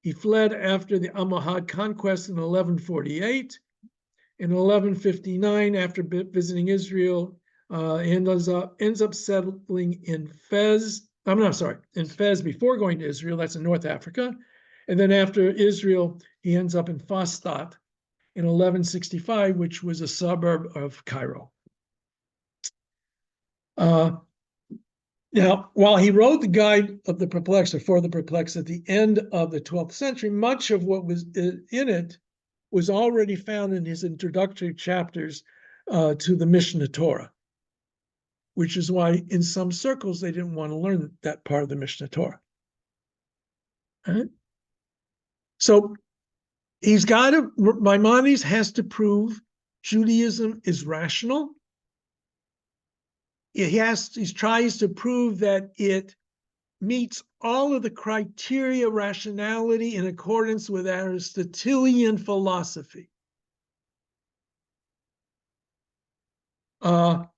He fled after the Almohad conquest in 1148. In 1159, after visiting Israel, ends up settling in Fez. In Fez before going to Israel. That's in North Africa. And then after Israel, he ends up in Fastad in 1165, which was a suburb of Cairo. Now, while he wrote the Guide of the Perplexed, or for the Perplexed, at the end of the 12th century, much of what was in it was already found in his introductory chapters to the Mishneh Torah, which is why in some circles they didn't want to learn that part of the Mishneh Torah. Right? So Maimonides has to prove Judaism is rational. He tries to prove that it meets all of the criteria rationality in accordance with Aristotelian philosophy. One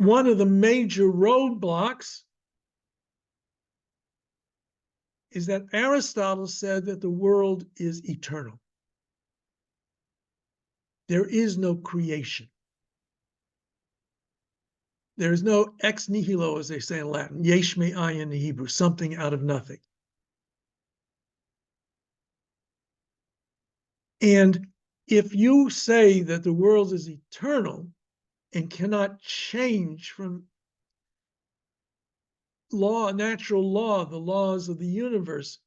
of the major roadblocks is that Aristotle said that the world is eternal. There is no creation. There is no ex nihilo, as they say in Latin, yesh me'ayin in Hebrew, something out of nothing. And if you say that the world is eternal and cannot change from natural law, the laws of the universe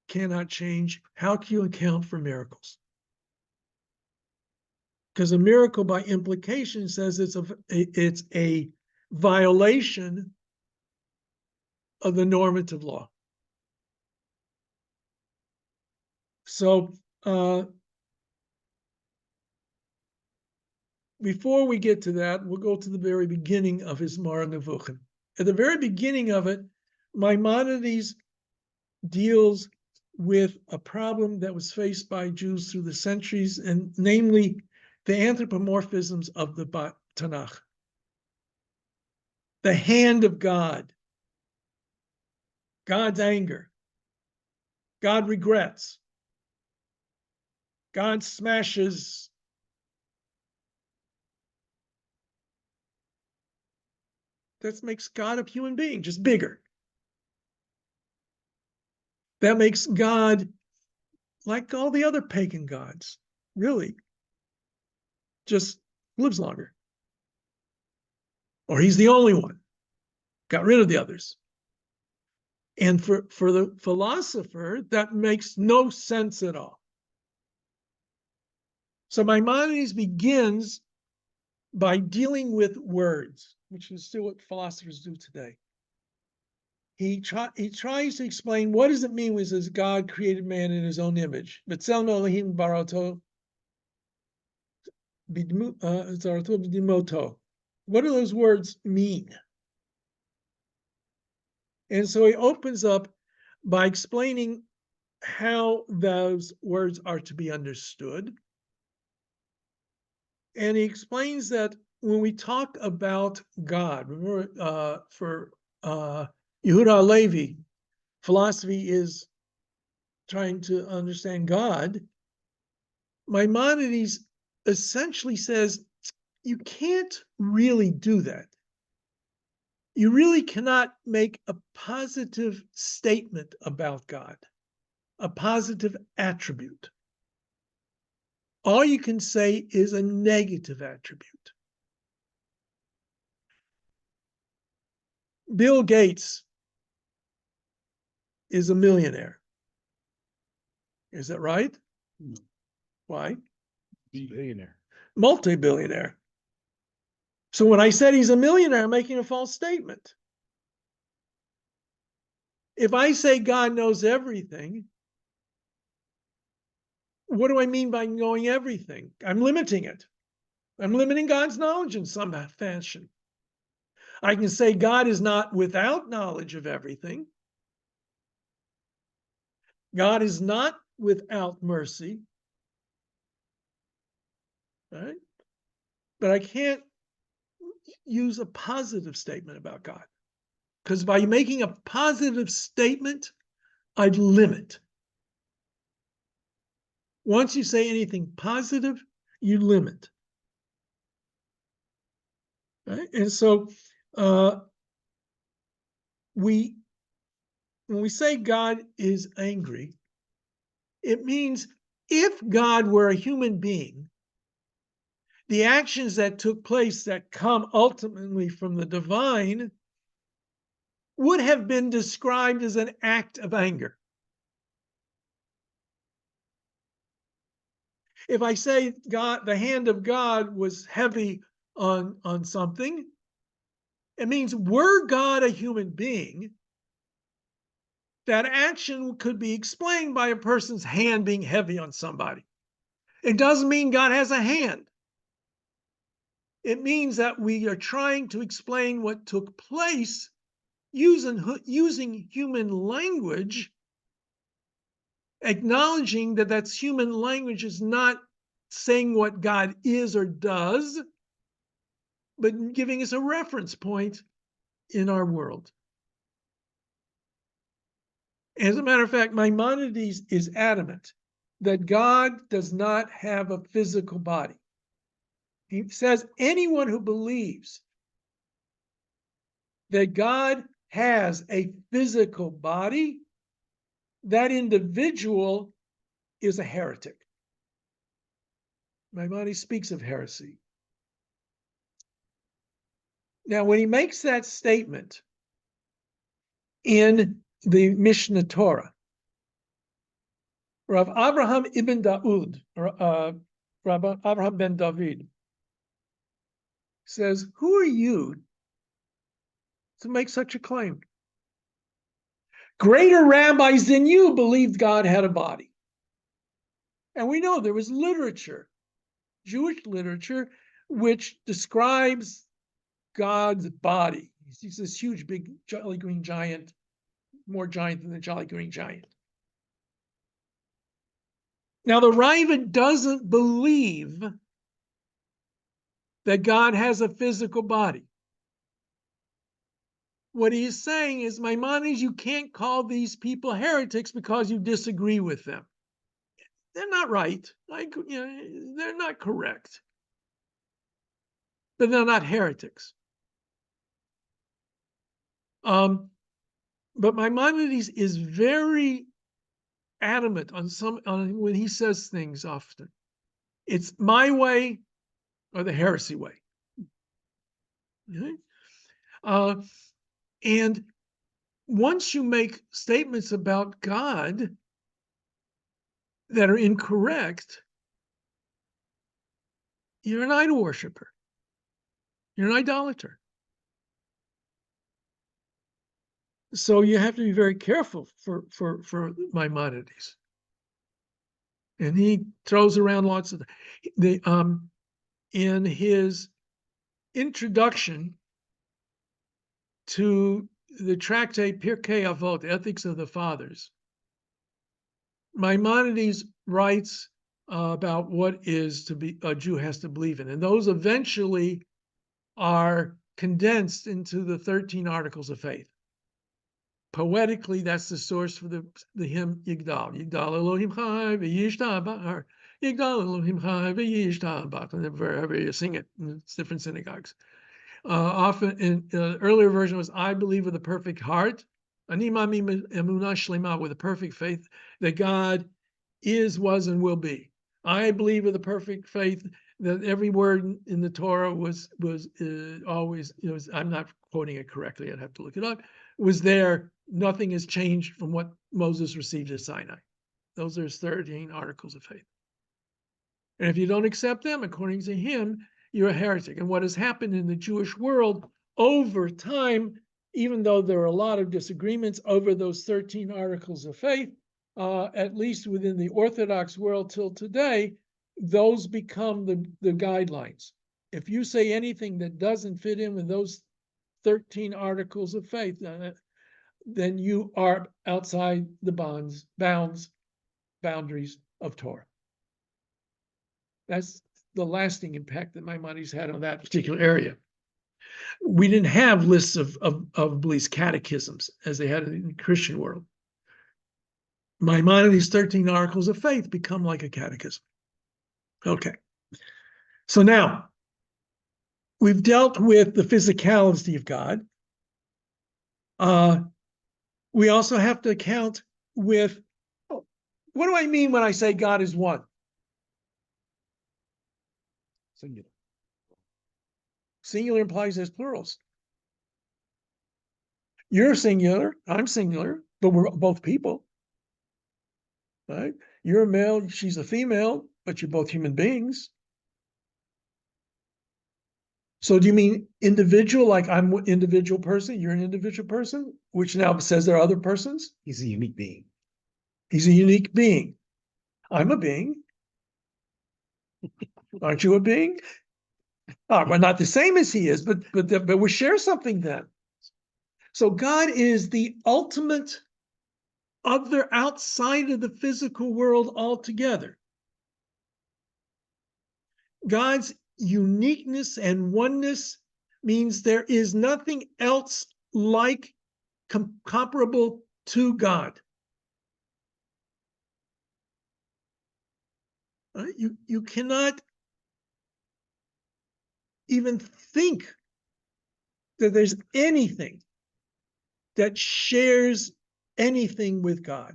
cannot change, how can you account for miracles? Because a miracle by implication says it's a violation of the normative law. So before we get to that, we'll go to the very beginning of his Moreh Nevuchim. At the very beginning of it, Maimonides deals with a problem that was faced by Jews through the centuries, and namely the anthropomorphisms of the Tanakh. The hand of God, God's anger, God regrets, God smashes. That makes God a human being, just bigger. That makes God like all the other pagan gods, really, just lives longer. Or he's the only one, got rid of the others. And for the philosopher, that makes no sense at all. So Maimonides begins by dealing with words, which is still what philosophers do today. He tries to explain, what does it mean when it says God created man in his own image? B'Tselem Elohim barato b'dimoto. What do those words mean? And so he opens up by explaining how those words are to be understood. And he explains that when we talk about God, remember for Yehuda Halevi, philosophy is trying to understand God. Maimonides essentially says, you can't really do that. You really cannot make a positive statement about God, a positive attribute. All you can say is a negative attribute. Bill Gates is a millionaire. Is that right? No. Why? Billionaire. Multi-billionaire. So when I said he's a millionaire, I'm making a false statement. If I say God knows everything, what do I mean by knowing everything? I'm limiting it. I'm limiting God's knowledge in some fashion. I can say God is not without knowledge of everything. God is not without mercy. Right? But I can't use a positive statement about God. Because by making a positive statement, I'd limit. Once you say anything positive, you limit. Right? And so when we say God is angry, it means if God were a human being, the actions that took place that come ultimately from the divine would have been described as an act of anger. If I say God, the hand of God was heavy on something, it means were God a human being, that action could be explained by a person's hand being heavy on somebody. It doesn't mean God has a hand. It means that we are trying to explain what took place using human language, acknowledging that that's human language is not saying what God is or does, but giving us a reference point in our world. As a matter of fact, Maimonides is adamant that God does not have a physical body. He says anyone who believes that God has a physical body, that individual is a heretic. Maimonides speaks of heresy. Now, when he makes that statement in the Mishnah Torah, Rav Abraham ibn Daud, or Rabbi Abraham ben David, says, who are you to make such a claim? Greater rabbis than you believed God had a body. And we know there was literature, Jewish literature, which describes God's body. He's this huge, big, jolly green giant, more giant than the jolly green giant. Now, the Ravid doesn't believe that God has a physical body. What he is saying is, Maimonides, you can't call these people heretics because you disagree with them. They're not right. They're not correct. But they're not heretics. But Maimonides is very adamant on when he says things often. It's my way or the heresy way. Okay? And once you make statements about God that are incorrect, you're an idol worshiper. You're an idolater. So you have to be very careful for Maimonides. And he throws around lots of in his introduction to the tractate Pirkei Avot, Ethics of the Fathers, Maimonides writes about what is to be a Jew has to believe in, and those eventually are condensed into the 13 Articles of Faith. Poetically, that's the source for the hymn Yigdal. Yigdal Elohim Chai v'yishtabach, or Yigdal Elohim Chai v'yishtabach, whenever you sing it in different synagogues. Often in the earlier version was, I believe with a perfect heart, ani mami emunah shlema, with a perfect faith that God is, was, and will be. I believe with a perfect faith that every word in the Torah was always, I'm not quoting it correctly, I'd have to look it up, was there. Nothing has changed from what Moses received at Sinai. Those are his 13 articles of faith. And if you don't accept them, according to him, you're a heretic. And what has happened in the Jewish world over time, even though there are a lot of disagreements over those 13 articles of faith, at least within the Orthodox world till today, those become the guidelines. If you say anything that doesn't fit in with those 13 articles of faith, then you are outside the boundaries of Torah. That's the lasting impact that Maimonides had on that particular area. We didn't have lists of beliefs, catechisms, as they had in the Christian world. Maimonides' 13 articles of faith become like a catechism. Okay. So now, we've dealt with the physicality of God. We also have to account with, what do I mean when I say God is one? Singular. Singular implies there's plurals. You're singular, I'm singular, but we're both people. Right? You're a male, she's a female, but you're both human beings. So do you mean individual, like I'm an individual person, you're an individual person, which now says there are other persons? He's a unique being. He's a unique being. I'm a being. Aren't you a being? We're not the same as he is, but we share something then. So God is the ultimate other outside of the physical world altogether. God's uniqueness and oneness means there is nothing else like comparable to God. You cannot even think that there's anything that shares anything with God.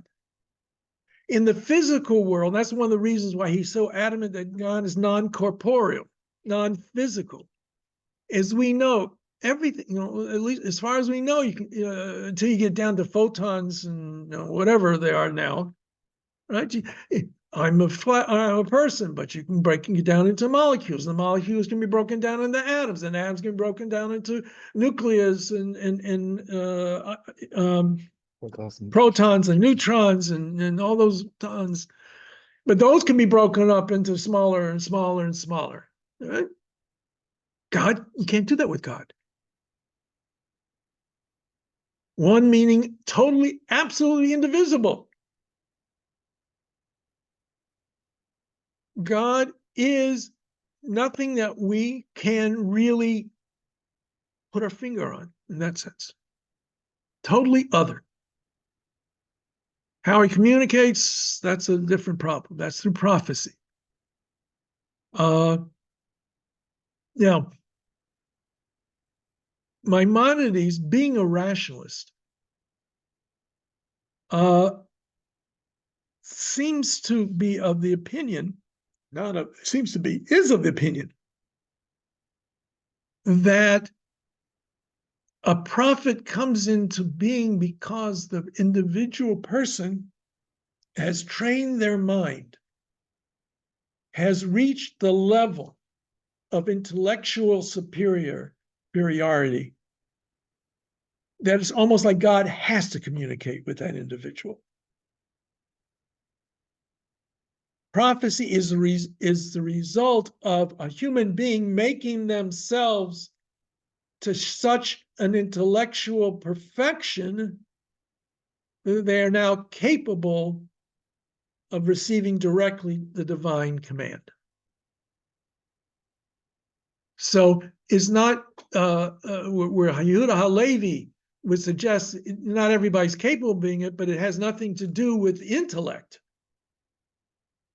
In the physical world, that's one of the reasons why he's so adamant that God is non-corporeal, non-physical. As we know, everything, at least as far as we know, you can until you get down to photons and whatever they are now, right? I'm a person, but you can break it down into molecules. The molecules can be broken down into atoms, and atoms can be broken down into nucleus and protons and neutrons and all those tons. But those can be broken up into smaller and smaller and smaller. Right? God, you can't do that with God. One meaning totally, absolutely indivisible. God is nothing that we can really put our finger on in that sense. Totally other. How he communicates, that's a different problem. That's through prophecy. Now, Maimonides, being a rationalist, seems to be of the opinion, is of the opinion that a prophet comes into being because the individual person has trained their mind, has reached the level of intellectual superiority, that it's almost like God has to communicate with that individual. Prophecy is the result of a human being making themselves to such an intellectual perfection that they are now capable of receiving directly the divine command. So it's not where Yehuda Halevi would suggest not everybody's capable of being it, but it has nothing to do with intellect.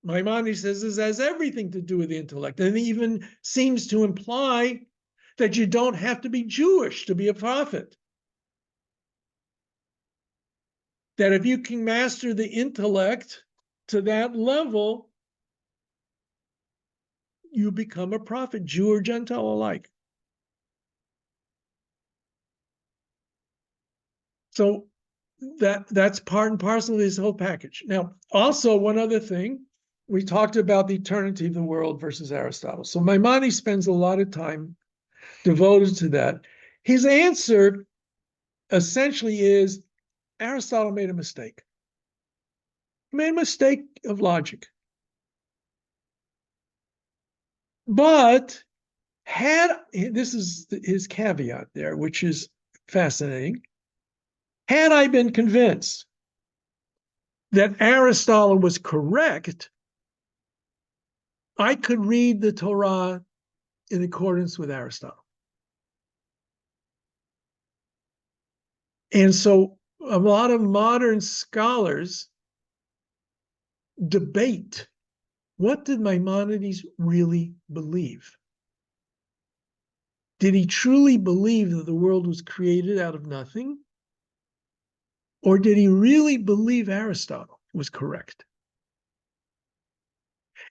Maimonides says this has everything to do with the intellect, and even seems to imply that you don't have to be Jewish to be a prophet. That if you can master the intellect to that level, you become a prophet, Jew or Gentile alike. So that's part and parcel of this whole package. Now, also one other thing, we talked about the eternity of the world versus Aristotle. So Maimonides spends a lot of time devoted to that. His answer essentially is Aristotle made a mistake. He made a mistake of logic. But this is his caveat there, which is fascinating. Had I been convinced that Aristotle was correct, I could read the Torah in accordance with Aristotle. And so a lot of modern scholars debate, what did Maimonides really believe? Did he truly believe that the world was created out of nothing? Or did he really believe Aristotle was correct?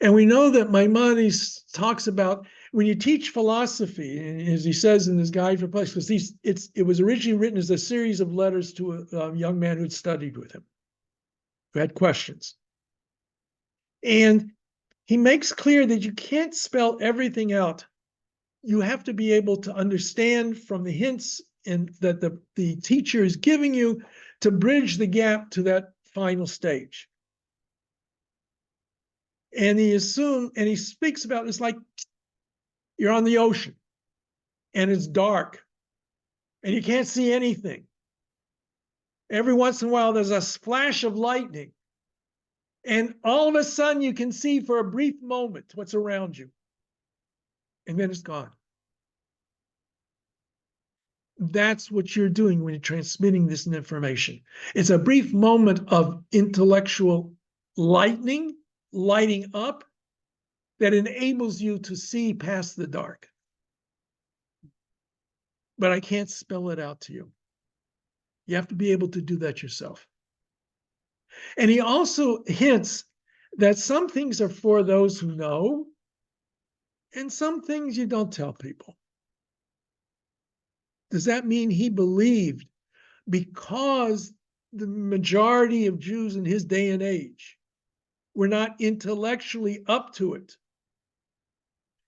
And we know that Maimonides talks about, when you teach philosophy, and as he says in his Guide for Pleasure, because it was originally written as a series of letters to a young man who had studied with him, who had questions. And he makes clear that you can't spell everything out. You have to be able to understand from the hints and that the teacher is giving you to bridge the gap to that final stage. And he speaks about, it's like you're on the ocean and it's dark and you can't see anything. Every once in a while, there's a flash of lightning. And all of a sudden, you can see for a brief moment what's around you. And then it's gone. That's what you're doing when you're transmitting this information. It's a brief moment of intellectual lighting up, that enables you to see past the dark. But I can't spell it out to you. You have to be able to do that yourself. And he also hints that some things are for those who know, and some things you don't tell people. Does that mean he believed because the majority of Jews in his day and age were not intellectually up to it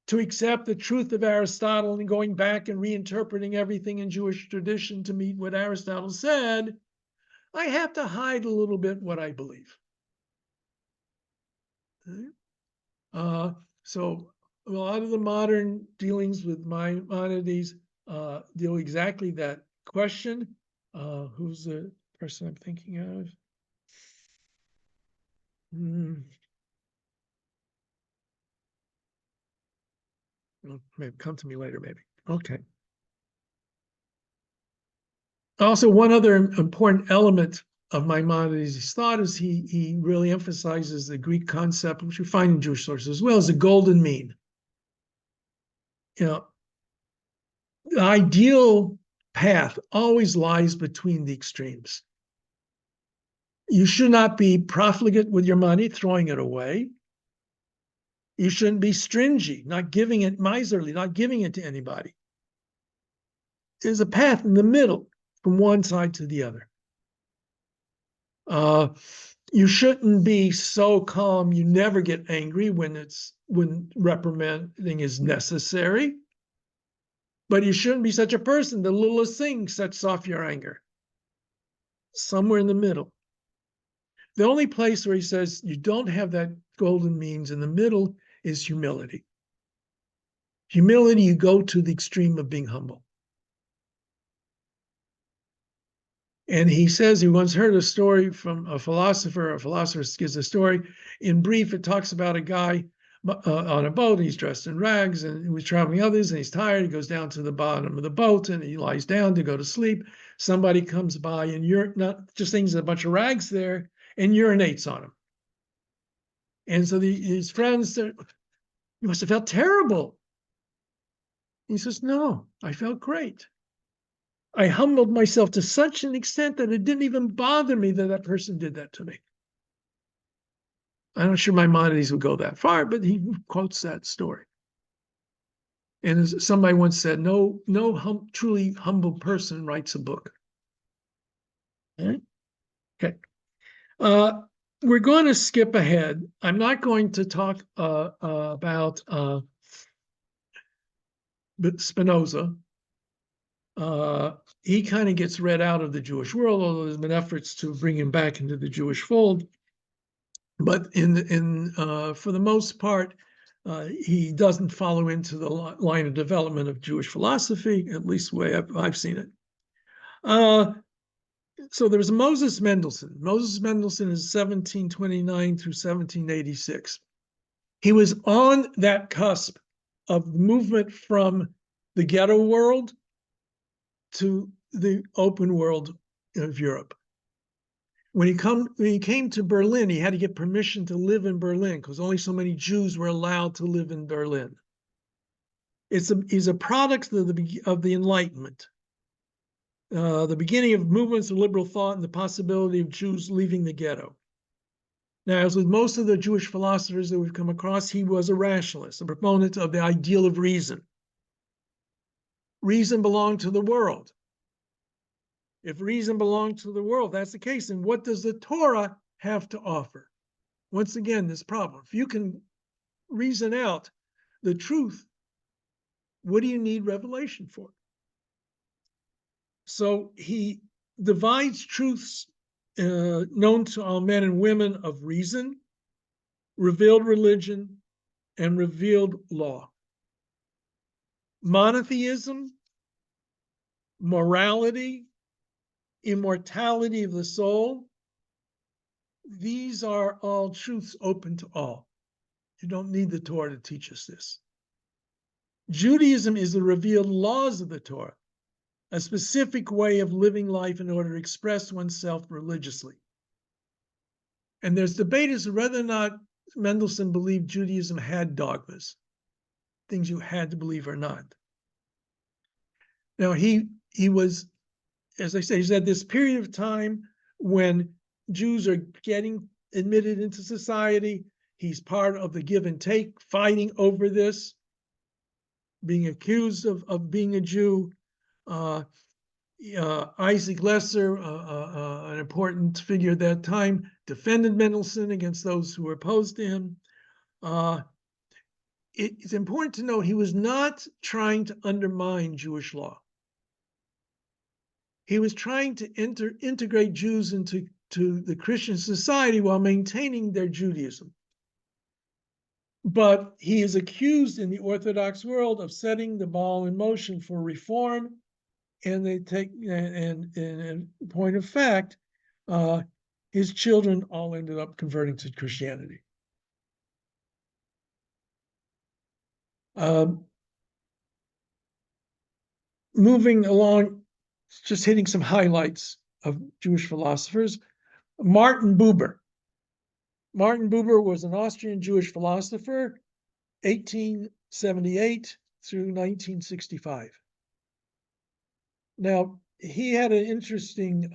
to accept the truth of Aristotle and going back and reinterpreting everything in Jewish tradition to meet what Aristotle said, I have to hide a little bit what I believe. So a lot of the modern dealings with Maimonides deal exactly that question. Who's the person I'm thinking of? Maybe come to me later, maybe. Okay. Also, one other important element of Maimonides' thought is he really emphasizes the Greek concept, which we find in Jewish sources as well, as the golden mean. You know, the ideal path always lies between the extremes. You should not be profligate with your money, throwing it away. You shouldn't be stingy, not giving it, miserly, not giving it to anybody. There's a path in the middle from one side to the other. You shouldn't be so calm you never get angry when reprimanding is necessary. But you shouldn't be such a person. The littlest thing sets off your anger. Somewhere in the middle. The only place where he says you don't have that golden means in the middle is humility. Humility, you go to the extreme of being humble. And he says he once heard a story from a philosopher. A philosopher gives a story. In brief, it talks about a guy on a boat. He's dressed in rags and he was traveling others and he's tired. He goes down to the bottom of the boat and he lies down to go to sleep. Somebody comes by and you're not just things, a bunch of rags there, and urinates on him. And so his friends said, "You must have felt terrible." He says, "No, I felt great. I humbled myself to such an extent that it didn't even bother me that person did that to me." I'm not sure Maimonides would go that far, but he quotes that story. And as somebody once said, no truly humble person writes a book. Right? Okay. We're going to skip ahead. I'm not going to talk about Spinoza. He kind of gets read out of the Jewish world, although there's been efforts to bring him back into the Jewish fold. But for the most part, he doesn't follow into the line of development of Jewish philosophy, at least the way I've seen it. So there was Moses Mendelssohn. Moses Mendelssohn is 1729 through 1786. He was on that cusp of movement from the ghetto world to the open world of Europe. When he came to Berlin, he had to get permission to live in Berlin because only so many Jews were allowed to live in Berlin. He's a product of the Enlightenment, the beginning of movements of liberal thought and the possibility of Jews leaving the ghetto. Now, as with most of the Jewish philosophers that we've come across, he was a rationalist, a proponent of the ideal of reason. Reason belonged to the world. If reason belonged to the world, that's the case. And what does the Torah have to offer? Once again, this problem. If you can reason out the truth, what do you need revelation for? So he divides truths known to all men and women of reason, revealed religion, and revealed law. Monotheism, morality, immortality of the soul, these are all truths open to all. You don't need the Torah to teach us this. Judaism is the revealed laws of the Torah, a specific way of living life in order to express oneself religiously. And there's debate as to whether or not Mendelssohn believed Judaism had dogmas, things you had to believe or not. Now, he was, as I say, he's at this period of time when Jews are getting admitted into society. He's part of the give and take, fighting over this, being accused of being a Jew. Isaac Lesser, an important figure at that time, defended Mendelssohn against those who were opposed to him. It's important to note he was not trying to undermine Jewish law. He was trying to integrate Jews into the Christian society while maintaining their Judaism. But he is accused in the Orthodox world of setting the ball in motion for reform. And they take, and point of fact, his children all ended up converting to Christianity. Moving along, just hitting some highlights of Jewish philosophers. Martin Buber. Martin Buber was an Austrian Jewish philosopher, 1878 through 1965. Now, he had an interesting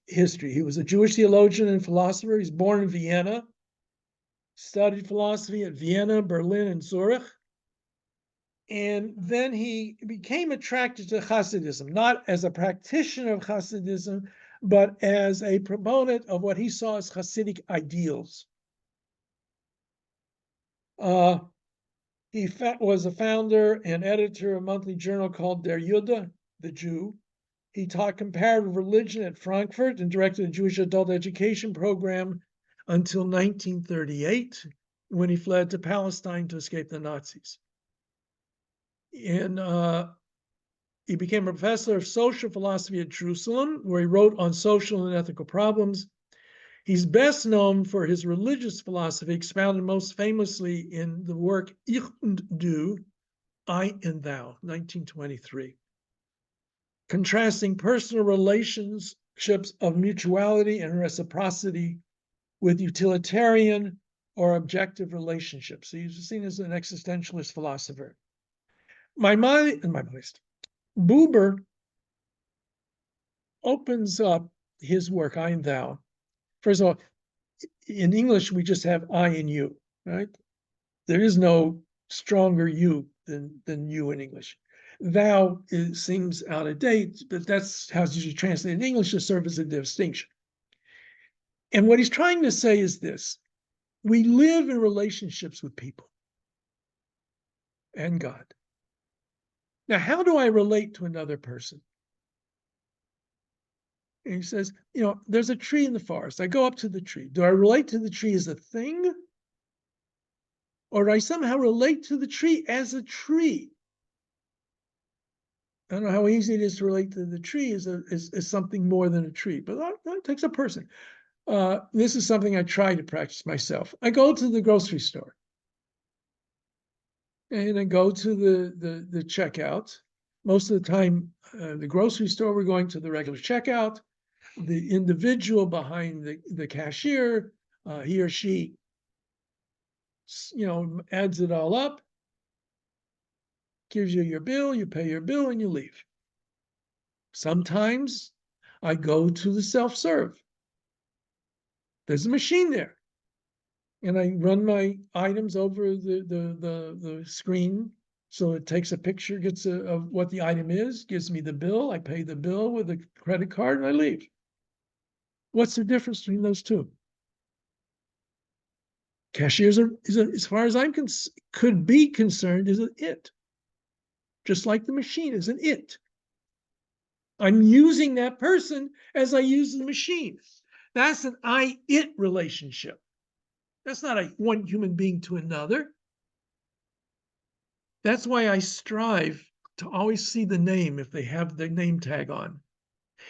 history. He was a Jewish theologian and philosopher. He's born in Vienna, studied philosophy at Vienna, Berlin, and Zurich. And then he became attracted to Hasidism, not as a practitioner of Hasidism, but as a proponent of what he saw as Hasidic ideals. He was a founder and editor of a monthly journal called Der Jude, the Jew. He taught comparative religion at Frankfurt and directed a Jewish adult education program until 1938, when he fled to Palestine to escape the Nazis. And he became a professor of social philosophy at Jerusalem, where he wrote on social and ethical problems. He's best known for his religious philosophy, expounded most famously in the work Ich und Du, I and Thou, 1923, contrasting personal relationships of mutuality and reciprocity with utilitarian or objective relationships. So he's seen as an existentialist philosopher. Buber opens up his work, I and Thou. First of all, in English, we just have I and you, right? There is no stronger you than you in English. Thou seems out of date, but that's how it's usually translated in English to serve as a distinction. And what he's trying to say is this: we live in relationships with people and God. Now, how do I relate to another person? And he says, there's a tree in the forest. I go up to the tree. Do I relate to the tree as a thing? Or do I somehow relate to the tree as a tree? I don't know how easy it is to relate to the tree as something more than a tree, but that takes a person. This is something I try to practice myself. I go to the grocery store and I go to the checkout. Most of the time, the grocery store, we're going to the regular checkout. The individual behind the cashier, he or she, adds it all up, gives you your bill, you pay your bill, and you leave. Sometimes I go to the self-serve. There's a machine there. And I run my items over the screen. So it takes a picture, gets of what the item is, gives me the bill. I pay the bill with a credit card and I leave. What's the difference between those two? Cashiers as far as I'm could be concerned, is an it. Just like the machine is an it. I'm using that person as I use the machine. That's an I-it relationship. That's not a one human being to another. That's why I strive to always see the name if they have their name tag on,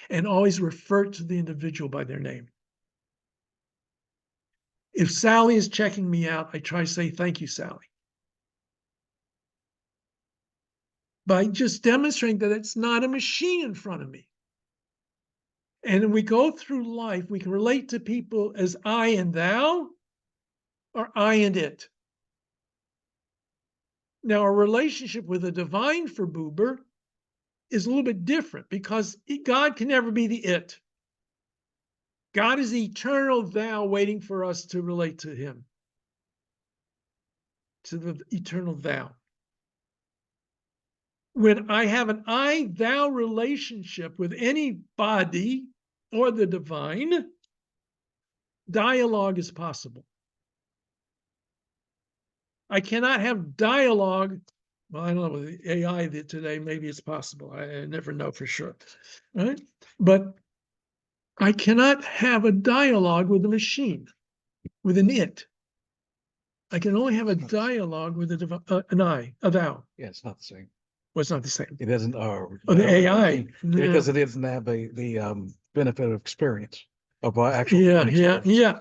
and always refer to the individual by their name. If Sally is checking me out, I try to say, thank you, Sally. By just demonstrating that it's not a machine in front of me. And we go through life, we can relate to people as I and thou, or I and it. Now, our relationship with the divine for Buber is a little bit different because God can never be the it. God is the eternal thou waiting for us to relate to him, to the eternal thou. When I have an I-thou relationship with anybody or the divine, dialogue is possible. I cannot have dialogue. Well, I don't know, with the AI today, maybe it's possible. I never know for sure, right? But I cannot have a dialogue with a machine, with an it. I can only have a dialogue with an I, a thou. Yeah, it's not the same. Well, it's not the same. It doesn't. The AI. Because it doesn't have the benefit of experience of actual. Yeah.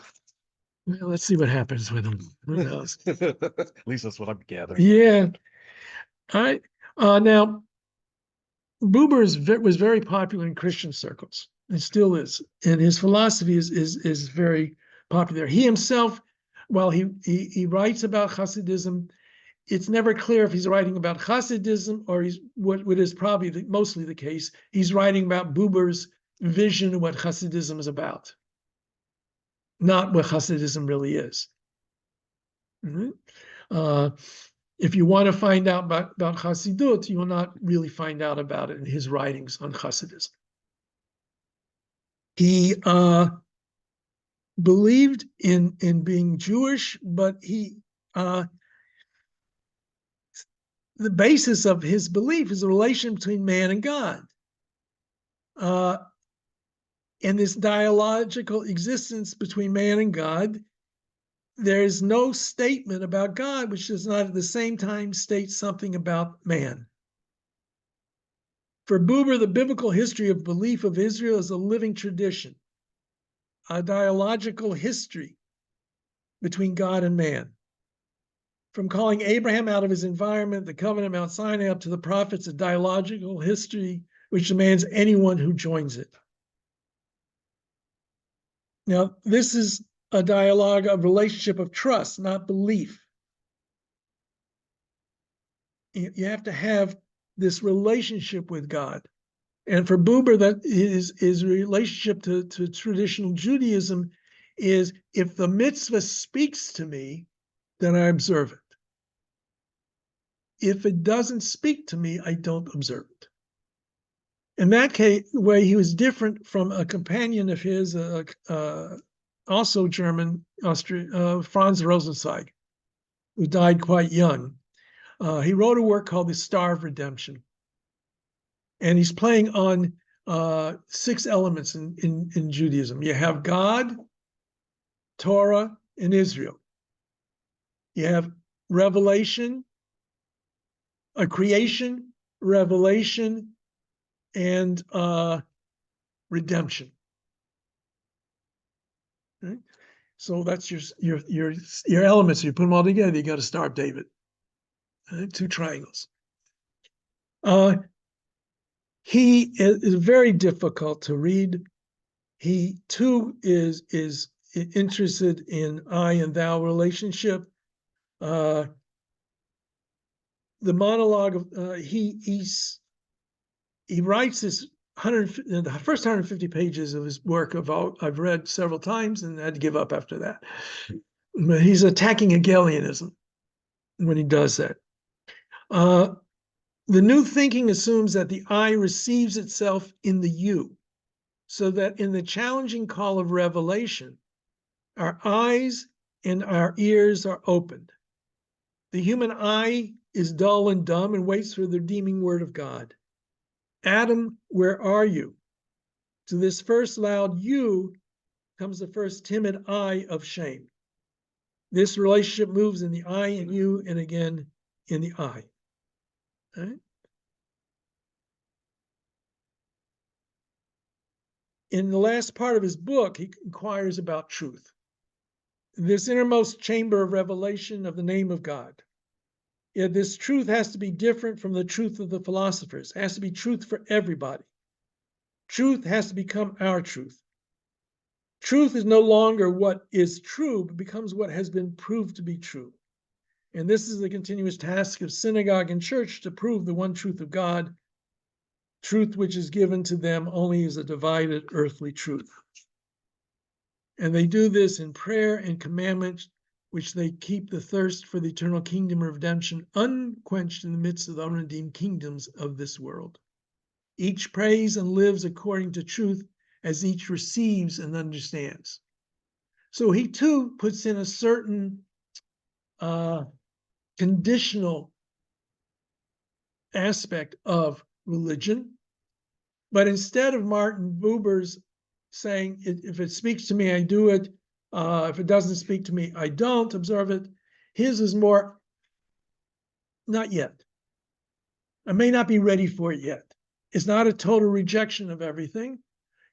Well, let's see what happens with them. Who knows? At least that's what I'm gathering. Yeah. All right. Now, Buber was very popular in Christian circles. It still is, and his philosophy is very popular. He himself, while he writes about Hasidism, it's never clear if he's writing about Hasidism or he's what is probably mostly the case. He's writing about Buber's vision of what Hasidism is about, not what Hasidism really is. Mm-hmm. If you want to find out about Hasidut, you will not really find out about it in his writings on Hasidism. He believed in being Jewish, but the basis of his belief is the relation between man and God. And this dialogical existence between man and God, there is no statement about God which does not at the same time state something about man. For Buber, the biblical history of belief of Israel is a living tradition, a dialogical history between God and man. From calling Abraham out of his environment, the covenant Mount Sinai, up to the prophets, a dialogical history which demands anyone who joins it. Now, this is a dialogue of relationship of trust, not belief. You have to have this relationship with God. And for Buber, that his relationship to traditional Judaism is, if the mitzvah speaks to me, then I observe it. If it doesn't speak to me, I don't observe it. In that way, he was different from a companion of his, also German, Franz Rosenzweig, who died quite young. He wrote a work called The Star of Redemption. And he's playing on 6 elements in Judaism. You have God, Torah, and Israel. You have revelation, creation, revelation, and redemption. Right? So that's your elements. You put them all together, you got a Star of David. Right? 2 triangles. He is very difficult to read. He too is interested in I and thou relationship. The monologue of he writes this the first 150 pages of his work I've read several times and had to give up after that. But he's attacking Hegelianism when he does that. The new thinking assumes that the I receives itself in the you, so that in the challenging call of revelation, our eyes and our ears are opened. The human eye is dull and dumb and waits for the redeeming word of God. Adam, where are you? To this first loud you comes the first timid I of shame. This relationship moves in the I and you, and again in the I. Right? In the last part of his book, he inquires about truth. This innermost chamber of revelation of the name of God. Yet this truth has to be different from the truth of the philosophers. It has to be truth for everybody. Truth has to become our truth. Truth is no longer what is true, but becomes what has been proved to be true. And this is the continuous task of synagogue and church, to prove the one truth of God, truth which is given to them only as a divided earthly truth. And they do this in prayer and commandments, which they keep the thirst for the eternal kingdom of redemption unquenched in the midst of the unredeemed kingdoms of this world. Each prays and lives according to truth as each receives and understands. So he too puts in a certain conditional aspect of religion. But instead of Martin Buber's saying, if it speaks to me, I do it. If it doesn't speak to me, I don't observe it. His is more, not yet. I may not be ready for it yet. It's not a total rejection of everything.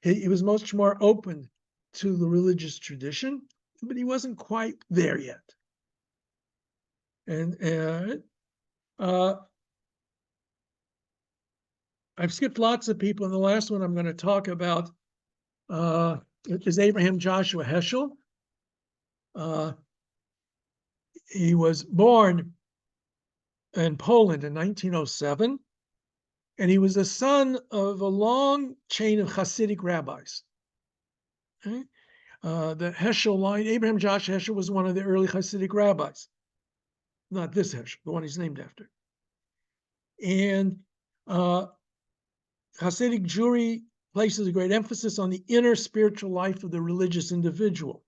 He was much more open to the religious tradition, but he wasn't quite there yet. And I've skipped lots of people, and the last one I'm going to talk about is Abraham Joshua Heschel. He was born in Poland in 1907, and he was the son of a long chain of Hasidic rabbis. Okay? The Heschel line, Abraham Joshua Heschel was one of the early Hasidic rabbis. Not this Heschel, the one he's named after. And Hasidic Jewry places a great emphasis on the inner spiritual life of the religious individual.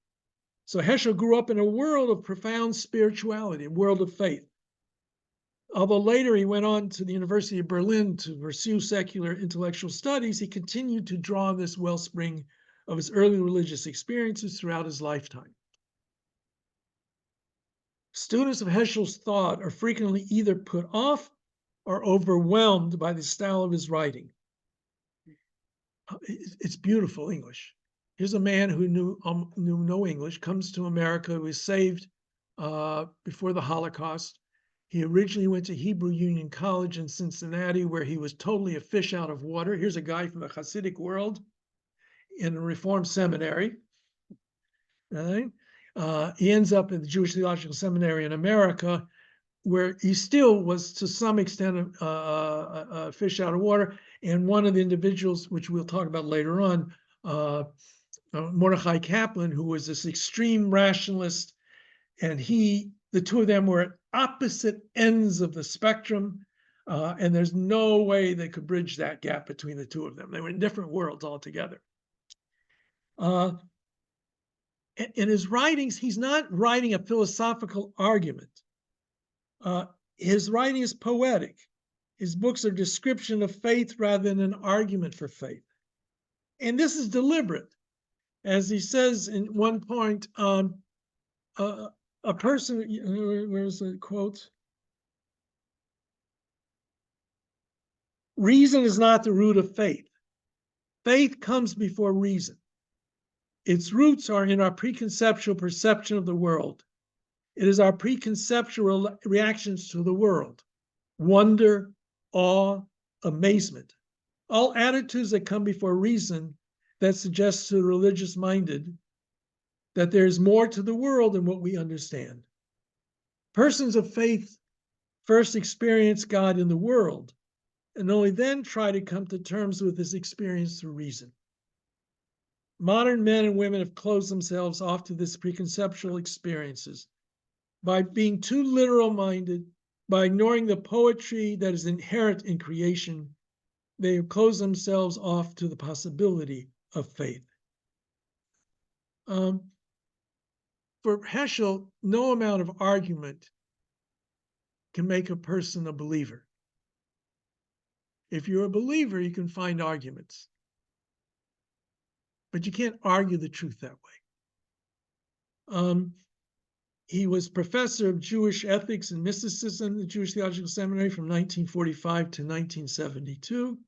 So Heschel grew up in a world of profound spirituality, a world of faith. Although later he went on to the University of Berlin to pursue secular intellectual studies, he continued to draw on this wellspring of his early religious experiences throughout his lifetime. Students of Heschel's thought are frequently either put off or overwhelmed by the style of his writing. It's beautiful English. Here's a man who knew no English, comes to America, was saved before the Holocaust. He originally went to Hebrew Union College in Cincinnati, where he was totally a fish out of water. Here's a guy from the Hasidic world in a Reformed seminary. Right? He ends up in the Jewish Theological Seminary in America, where he still was to some extent a fish out of water. And one of the individuals, which we'll talk about later on, Mordechai Kaplan, who was this extreme rationalist, and the two of them were at opposite ends of the spectrum, and there's no way they could bridge that gap between the two of them. They were in different worlds altogether. in his writings, he's not writing a philosophical argument. His writing is poetic. His books are description of faith rather than an argument for faith. And this is deliberate. As he says in one point, a person, where's the quote? Reason is not the root of faith. Faith comes before reason. Its roots are in our preconceptual perception of the world. It is our preconceptual reactions to the world, wonder, awe, amazement, all attitudes that come before reason that suggest to the religious-minded that there is more to the world than what we understand. Persons of faith first experience God in the world and only then try to come to terms with this experience through reason. Modern men and women have closed themselves off to this preconceptual experiences by being too literal-minded, by ignoring the poetry that is inherent in creation. They have closed themselves off to the possibility of faith. For Heschel, no amount of argument can make a person a believer. If you're a believer, you can find arguments. But you can't argue the truth that way. He was professor of Jewish ethics and mysticism at the Jewish Theological Seminary from 1945 to 1972.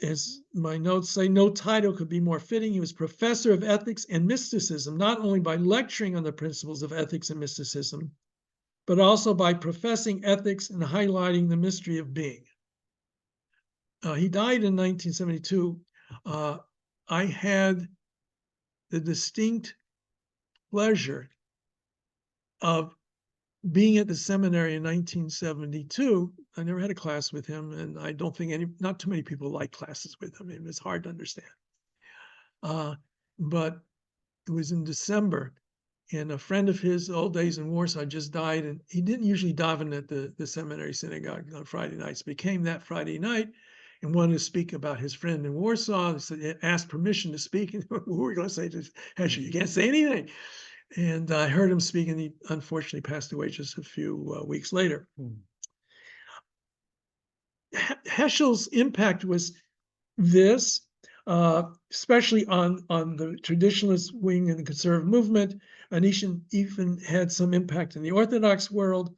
As my notes say, no title could be more fitting. He was professor of ethics and mysticism, not only by lecturing on the principles of ethics and mysticism, but also by professing ethics and highlighting the mystery of being. He died in 1972. I had the distinct pleasure of being at the seminary in 1972. I never had a class with him, and I don't think not too many people like classes with him. It was hard to understand. But it was in December, and a friend of his, old days in Warsaw, just died, and he didn't usually daven at the seminary synagogue on Friday nights. But he came that Friday night and wanted to speak about his friend in Warsaw. He asked permission to speak, and who were we going to say to Heschel? You can't say anything. And I heard him speak, and he unfortunately passed away just a few weeks later. Heschel's impact was this, especially on the traditionalist wing and the conservative movement. Anish even had some impact in the Orthodox world,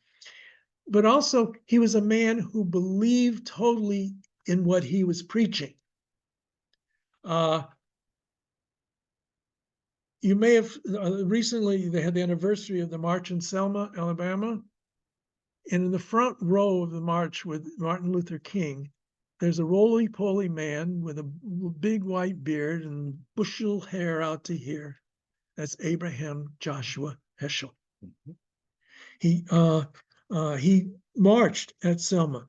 but also he was a man who believed totally in what he was preaching. You may have recently, they had the anniversary of the march in Selma, Alabama. And in the front row of the march with Martin Luther King, there's a roly-poly man with a big white beard and bushel hair out to here. That's Abraham Joshua Heschel. He marched at Selma.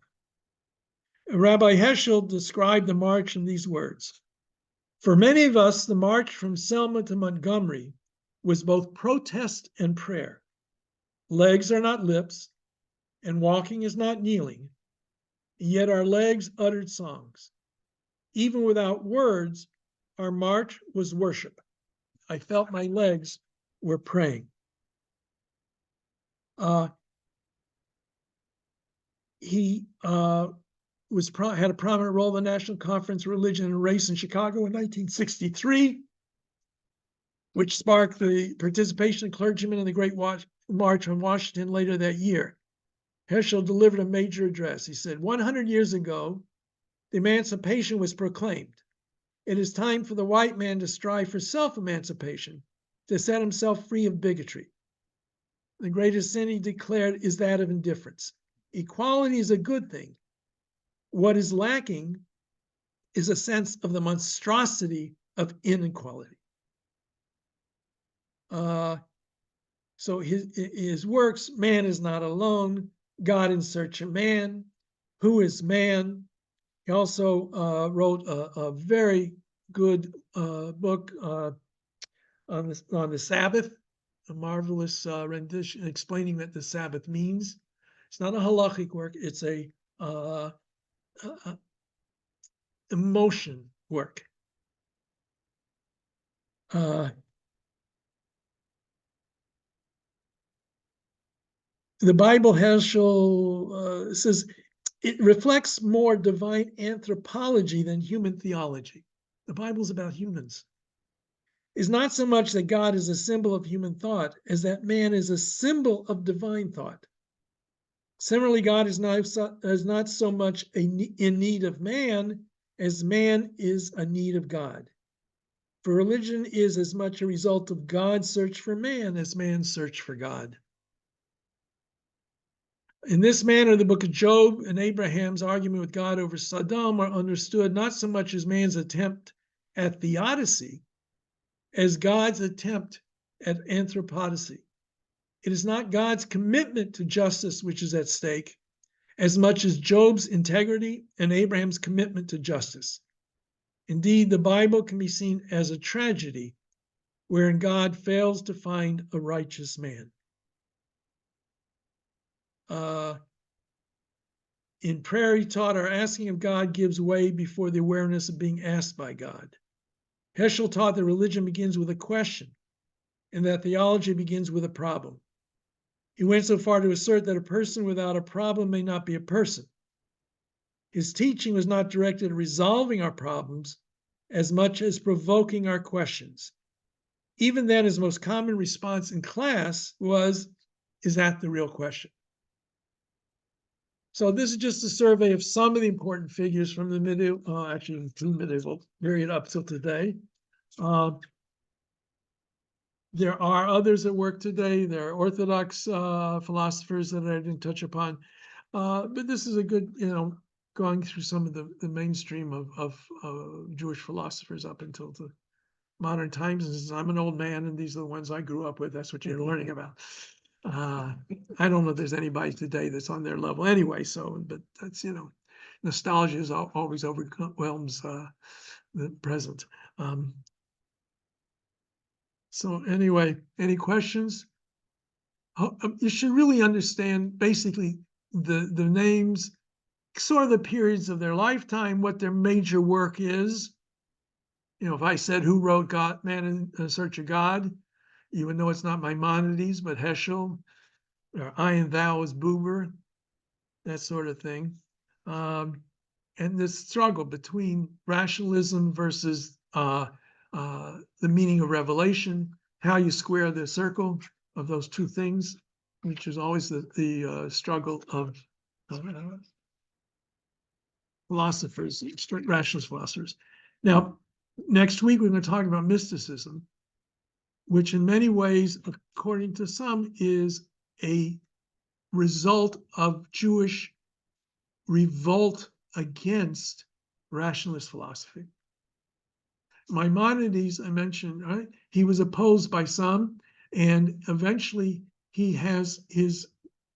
Rabbi Heschel described the march in these words. For many of us, the march from Selma to Montgomery was both protest and prayer. Legs are not lips, and walking is not kneeling, yet our legs uttered songs. Even without words, our march was worship. I felt my legs were praying. He had a prominent role in the National Conference, Religion and Race in Chicago in 1963, which sparked the participation of clergymen in the Great March on Washington later that year. Heschel delivered a major address. He said, 100 years ago, the emancipation was proclaimed. It is time for the white man to strive for self-emancipation, to set himself free of bigotry. The greatest sin, he declared, is that of indifference. Equality is a good thing. What is lacking is a sense of the monstrosity of inequality. So his works, Man is Not Alone, God in Search of Man, Who is Man? He also wrote a very good book on the Sabbath, a marvelous rendition explaining what the Sabbath means. It's not a halachic work, it's a emotion work. The Bible, Herschel says, it reflects more divine anthropology than human theology. The Bible's about humans. It's not so much that God is a symbol of human thought as that man is a symbol of divine thought. Similarly, God is not so much in need of man as man is a need of God. For religion is as much a result of God's search for man as man's search for God. In this manner, the book of Job and Abraham's argument with God over Sodom are understood not so much as man's attempt at theodicy as God's attempt at anthropodicy. It is not God's commitment to justice which is at stake, as much as Job's integrity and Abraham's commitment to justice. Indeed, the Bible can be seen as a tragedy wherein God fails to find a righteous man. In prayer, he taught our asking of God gives way before the awareness of being asked by God. Heschel taught that religion begins with a question and that theology begins with a problem. He went so far to assert that a person without a problem may not be a person. His teaching was not directed at resolving our problems as much as provoking our questions. Even then, his most common response in class was, "Is that the real question?" So this is just a survey of some of the important figures from the medieval, actually the medieval period up till today. There are others that work today. There are Orthodox philosophers that I didn't touch upon. But this is a good, going through some of the mainstream of Jewish philosophers up until the modern times. And since I'm an old man and these are the ones I grew up with, that's what you're learning about. I don't know if there's anybody today that's on their level anyway. So, but that's, nostalgia is always overwhelms the present. So anyway, any questions? You should really understand basically the names, sort of the periods of their lifetime, what their major work is. If I said who wrote God, Man in Search of God, you would know it's not Maimonides, but Heschel, or I and Thou is Buber, that sort of thing. And this struggle between rationalism versus the meaning of revelation, how you square the circle of those two things, which is always the struggle of philosophers, rationalist philosophers. Now, next week, we're going to talk about mysticism, which in many ways, according to some, is a result of Jewish revolt against rationalist philosophy. Maimonides, I mentioned, right? He was opposed by some, and eventually he has his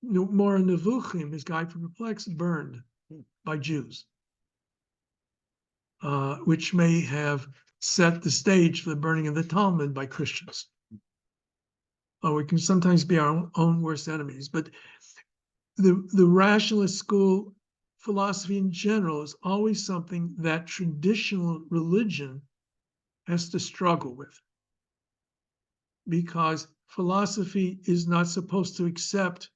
Mora Nevuchim, his Guide for Perplexed, burned by Jews, which may have set the stage for the burning of the Talmud by Christians. We can sometimes be our own worst enemies, but the rationalist school philosophy in general is always something that traditional religion has to struggle with, because philosophy is not supposed to accept,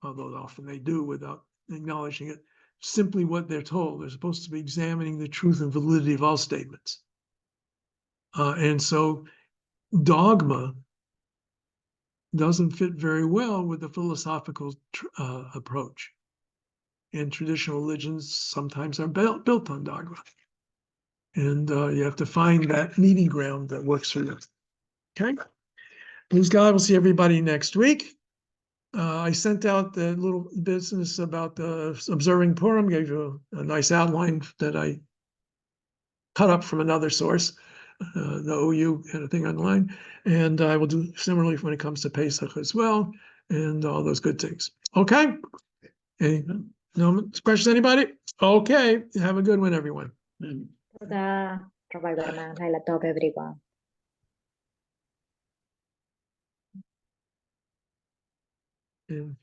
although often they do without acknowledging it, simply what they're told. They're supposed to be examining the truth and validity of all statements. And so dogma doesn't fit very well with the philosophical approach. And traditional religions sometimes are built on dogma. And you have to find that meeting ground that works for you. Okay? Please God, we'll see everybody next week. I sent out the little business about observing Purim, gave you a nice outline that I cut up from another source, the OU kind of thing online. And I will do similarly when it comes to Pesach as well, and all those good things. Okay? No questions, anybody? Okay, have a good one, everyone. Toda Rabbi Berman, Laila Tov, everyone. And